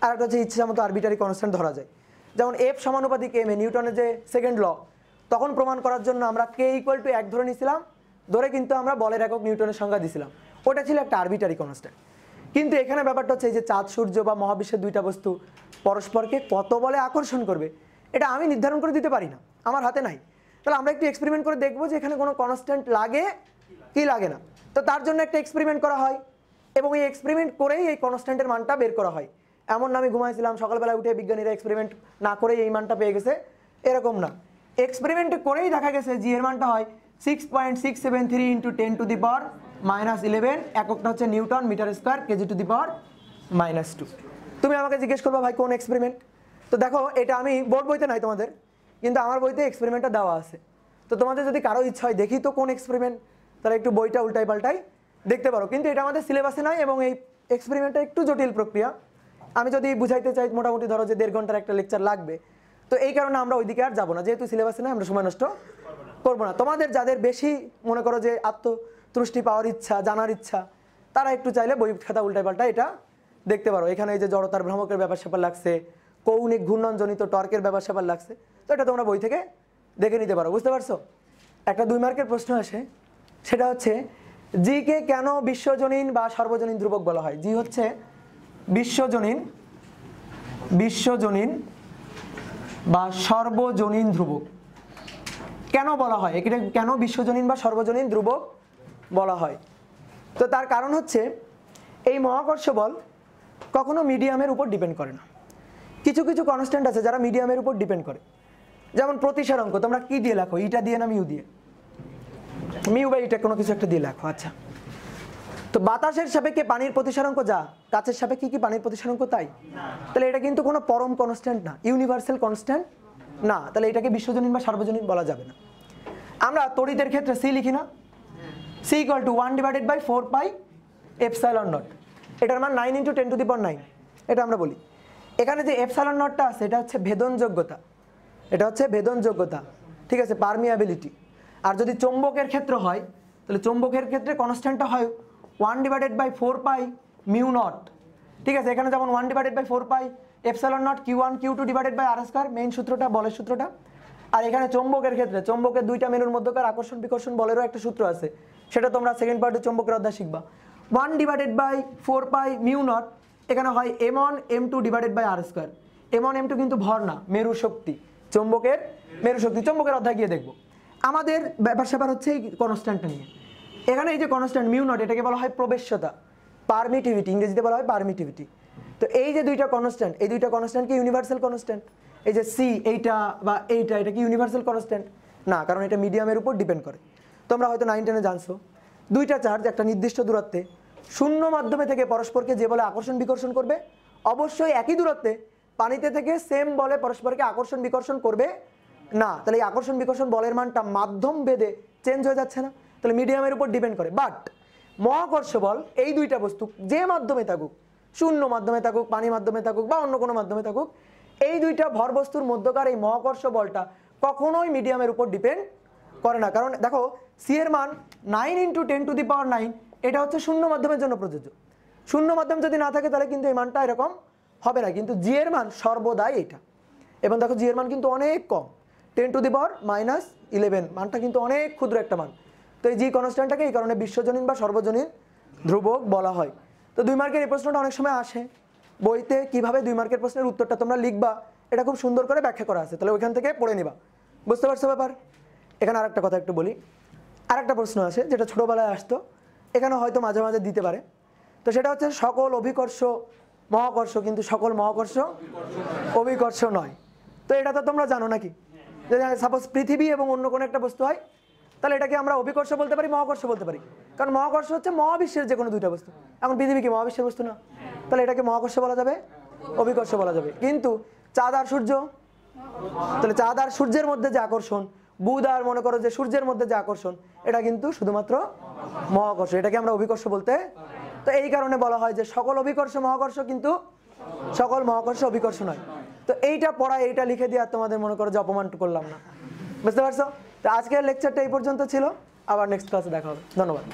আর একটা হচ্ছে ইচ্ছা মতো আরবিটারি কনস্ট্যান্ট ধরা যায়। যেমন এফ সমানুপাতিক এম এ, নিউটনের যে সেকেন্ড ল, তখন প্রমাণ করার জন্য আমরা কে ইকুয়াল টু 1 ধরে নিয়েছিলাম, ধরে কিন্তু আমরা বলের একক নিউটনের সংজ্ঞা দিয়েছিলাম, ওটা ছিল একটা আরবিটারি কনস্ট্যান্ট। কিন্তু এখানে ব্যাপারটা হচ্ছে এই যে চাঁদ সূর্য বা মহাবিশ্বের দুইটা বস্তু পরস্পরকে কত বলে আকর্ষণ করবে, এটা আমি নির্ধারণ করে দিতে পারি না, আমার হাতে নাই। তাহলে আমরা একটু এক্সপেরিমেন্ট করে দেখবো যে এখানে কোনো কনস্ট্যান্ট লাগে কি লাগে না। তো তার জন্য একটা এক্সপেরিমেন্ট করা হয়, এবং এই এক্সপেরিমেন্ট করেই এই কনস্ট্যান্টের মানটা বের করা হয়। এমন না আমি ঘুমাইছিলাম সকালবেলা উঠে বিজ্ঞানীরা এক্সপেরিমেন্ট না করেই এই মানটা পেয়ে গেছে, এরকম না, এক্সপেরিমেন্ট করেই দেখা গেছে জি এর মানটা হয় 6.673 × 10⁻⁻11, এককটা হচ্ছে নিউটন মিটার স্কোয়ার kg⁻²। তুমি আমাকে জিজ্ঞেস করবা ভাই কোন এক্সপেরিমেন্ট, তো দেখো এটা আমি বোর্ড বইতে নাই তোমাদের, কিন্তু আমার বইতে এক্সপেরিমেন্টটা দেওয়া আছে। তো তোমাদের যদি কারো ইচ্ছা হয় দেখি তো কোন এক্সপেরিমেন্ট, তাহলে একটু বইটা উল্টাই পাল্টাই দেখতে পারো, কিন্তু এটা আমাদের সিলেবাসে নাই এবং এই এক্সপেরিমেন্টটা একটু জটিল প্রক্রিয়া। আমি যদি বুঝাইতে চাই মোটামুটি ধরো যে 1.5 ঘন্টার একটা লেকচার লাগবে, তো এই কারণে আমরা ওইদিকে আর যাবো না, যেহেতু সিলেবাসে নাই আমরা সময় নষ্ট করবো না। তোমাদের যাদের বেশি মনে করো যে আত্মতুষ্টি পাওয়ার ইচ্ছা, জানার ইচ্ছা, তারা একটু চাইলে বই খাতা উল্টায় পাল্টা এটা দেখতে পারো। এখানে এই যে জড়তার ভ্রামকের ব্যাপার স্যাপার লাগছে, কৌণিক ঘূর্ণনজনিত টর্কের ব্যাপার স্যাপার লাগছে, তো এটা তোমরা বই থেকে দেখে নিতে পারো। বুঝতে পারছো? একটা 2 মার্কের প্রশ্ন আসে, সেটা হচ্ছে জি কে কেন বিশ্বজনীন বা সর্বজনীন ধ্রুবক বলা হয়? জি হচ্ছে বিশ্বজনীন বা সর্বজনীন ধ্রুবক। কেন বলা হয় এটা, কেন বিশ্বজনীন বা সর্বজনীন ধ্রুবক বলা হয়? তো তার কারণ হচ্ছে এই মহাকর্ষ বল কখনো মিডিয়ামের উপর ডিপেন্ড করে না। কিছু কিছু কনস্ট্যান্ট আছে যারা মিডিয়ামের উপর ডিপেন্ড করে, যেমন প্রতিসারাঙ্ক তোমরা কি দিয়ে লেখো? ইটা দিয়ে না মিউ দিয়ে? মিউ বা ইটা কোনো কিছু একটা দিয়ে লেখো। আচ্ছা, তো বাতাসের সাপেক্ষে পানির প্রতিসারাঙ্ক যা, কাচের সাপেক্ষে কি পানির প্রতিসারাঙ্ক তাই? তাহলে এটা কিন্তু কোনো পরম কনস্ট্যান্ট না, ইউনিভার্সাল কনস্ট্যান্ট না, তাহলে এটাকে বিশ্বজনীন বা সার্বজনীন বলা যাবে না। আমরা তড়িতের ক্ষেত্রে সি লিখি না? C equal to 1/4 pi epsilon naught, এটার মান 9 × 10⁹, এটা আমরা বলি। এখানে যে এপসাইলন নটটা আছে এটা হচ্ছে ভেদনযোগ্যতা, এটা হচ্ছে ভেদনযোগ্যতা, ঠিক আছে, পারমিয়াবিলিটি। আর যদি চৌম্বকের ক্ষেত্র হয় তাহলে চৌম্বকের ক্ষেত্রে কনস্ট্যান্টটা হয় 1/4 পাই মিউ নট, ঠিক আছে। এখানে যেমন 1/4 pi epsilon not Q1 Q2/r², main সূত্রটা, বলের সূত্রটা। আর এখানে চৌম্বকের ক্ষেত্রে চৌম্বকের দুইটা মেরুর মধ্যকার আকর্ষণ বিকর্ষণ বলেরও একটা সূত্র আছে, সেটা তোমরা সেকেন্ড পার্টে চৌম্বকের অধ্যায় শিখবা। 1/4 পাই মিউ নট, এখানে হয় m1 m2/r²। m1 m2 কিন্তু ভর না, মেরু শক্তি, চৌম্বকের মেরু শক্তি, চৌম্বকের অধ্যায় গিয়ে দেখবো। আমাদের ব্যাপার স্যাপার হচ্ছে এই কনস্ট্যান্টটা নিয়ে। এখানে এই যে কনস্ট্যান্ট মিউ নট, এটাকে বলা হয় প্রবেশ্যতা, পারমিটিভিটি, ইংরেজিতে বলা হয় পারমিটিভিটি। তো এই যে দুইটা কনস্ট্যান্ট, এই দুইটা কনস্ট্যান্ট কি ইউনিভার্সাল কনস্ট্যান্ট? এই যে সি এইটা বা এইটা, এটা কি ইউনিভার্সাল কনস্ট্যান্ট? না, কারণ এটা মিডিয়ামের উপর ডিপেন্ড করে। তোমরা হয়তো 9-10-এ জানছো, দুইটা চার্জ একটা নির্দিষ্ট দূরত্বে শূন্য মাধ্যমে থেকে পরস্পরকে যে বলে আকর্ষণ বিকর্ষণ করবে, অবশ্যই একই দূরত্বে পানিতে থেকে সেম বলে পরস্পরকে আকর্ষণ বিকর্ষণ করবে না। তাহলে এই আকর্ষণ বিকর্ষণ বলের মানটা মাধ্যম ভেদে চেঞ্জ হয়ে যাচ্ছে না, তাহলে মিডিয়ামের উপর ডিপেন্ড করে। বাট মহাকর্ষ বল এই দুইটা বস্তু যে মাধ্যমে থাকুক, শূন্য মাধ্যমে থাকুক, পানি মাধ্যমে থাকুক বা অন্য কোনো মাধ্যমে থাকুক, এই দুইটা ভর বস্তুর মধ্যকার এই মহাকর্ষ বলটা কখনোই মিডিয়ামের উপর ডিপেন্ড করে না। কারণ দেখো সি এর মান 9 × 10⁹, এটা হচ্ছে শূন্য মাধ্যমের জন্য প্রযোজ্য। শূন্য মাধ্যম যদি না থাকে তাহলে কিন্তু এই মানটা এরকম হবে না, কিন্তু জি এর মান সর্বদাই এটা। এবং দেখো জি এর মান কিন্তু অনেক কম, 10⁻11 মানটা কিন্তু অনেক ক্ষুদ্র একটা মান। তো এই জি কনস্ট্যান্টটাকে এই কারণে বিশ্বজনীন বা সর্বজনীন ধ্রুবক বলা হয়। তো 2 মার্কের এই প্রশ্নটা অনেক সময় আসে বইতে, কিভাবে 2 মার্কের প্রশ্নের উত্তরটা তোমরা লিখবা এটা খুব সুন্দর করে ব্যাখ্যা করা আছে, তাহলে ওইখান থেকে পড়ে নিবা। বুঝতে পারছো ব্যাপার? এখানে আরেকটা কথা একটু বলি, আরেকটা প্রশ্ন আছে যেটা ছোটোবেলায় আসতো, এখানে হয়তো মাঝে মাঝে দিতে পারে। তো সেটা হচ্ছে সকল অভিকর্ষ মহাকর্ষ, কিন্তু সকল মহাকর্ষ অভিকর্ষ নয়। তো এটা তো তোমরা জানো নাকি, যে সাপোজ পৃথিবী এবং অন্য কোনো একটা বস্তু হয়, তাহলে এটাকে আমরা অভিকর্ষ বলতে পারি, মহাকর্ষ বলতে পারি, কারণ মহাকর্ষ হচ্ছে মহাবিশ্বের যে কোনো দুইটা বস্তু। এখন পৃথিবী কি মহাবিশ্বের বস্তু না? তাহলে এটাকে মহাকর্ষ বলা যাবে, অভিকর্ষ বলা যাবে। কিন্তু চাঁদ আর সূর্য, তাহলে চাঁদ আর সূর্যের মধ্যে যে আকর্ষণ, বুধ আর মনে করো যে সূর্যের মধ্যে যে আকর্ষণ, এটা কিন্তু শুধুমাত্র মহাকর্ষ, এটাকে আমরা অভিকর্ষ বলতে। তো এই কারণে বলা হয় যে সকল অভিকর্ষ মহাকর্ষ, কিন্তু সকল মহাকর্ষ অভিকর্ষ নয়। তো এইটা পড়া, এইটা লিখে দিয়ে আর তোমাদের মনে করো যে অপমান করলাম না। বুঝতে পারছো? তো আজকের লেকচারটা এই পর্যন্ত ছিল, আবার নেক্সট ক্লাসে দেখা হবে। ধন্যবাদ।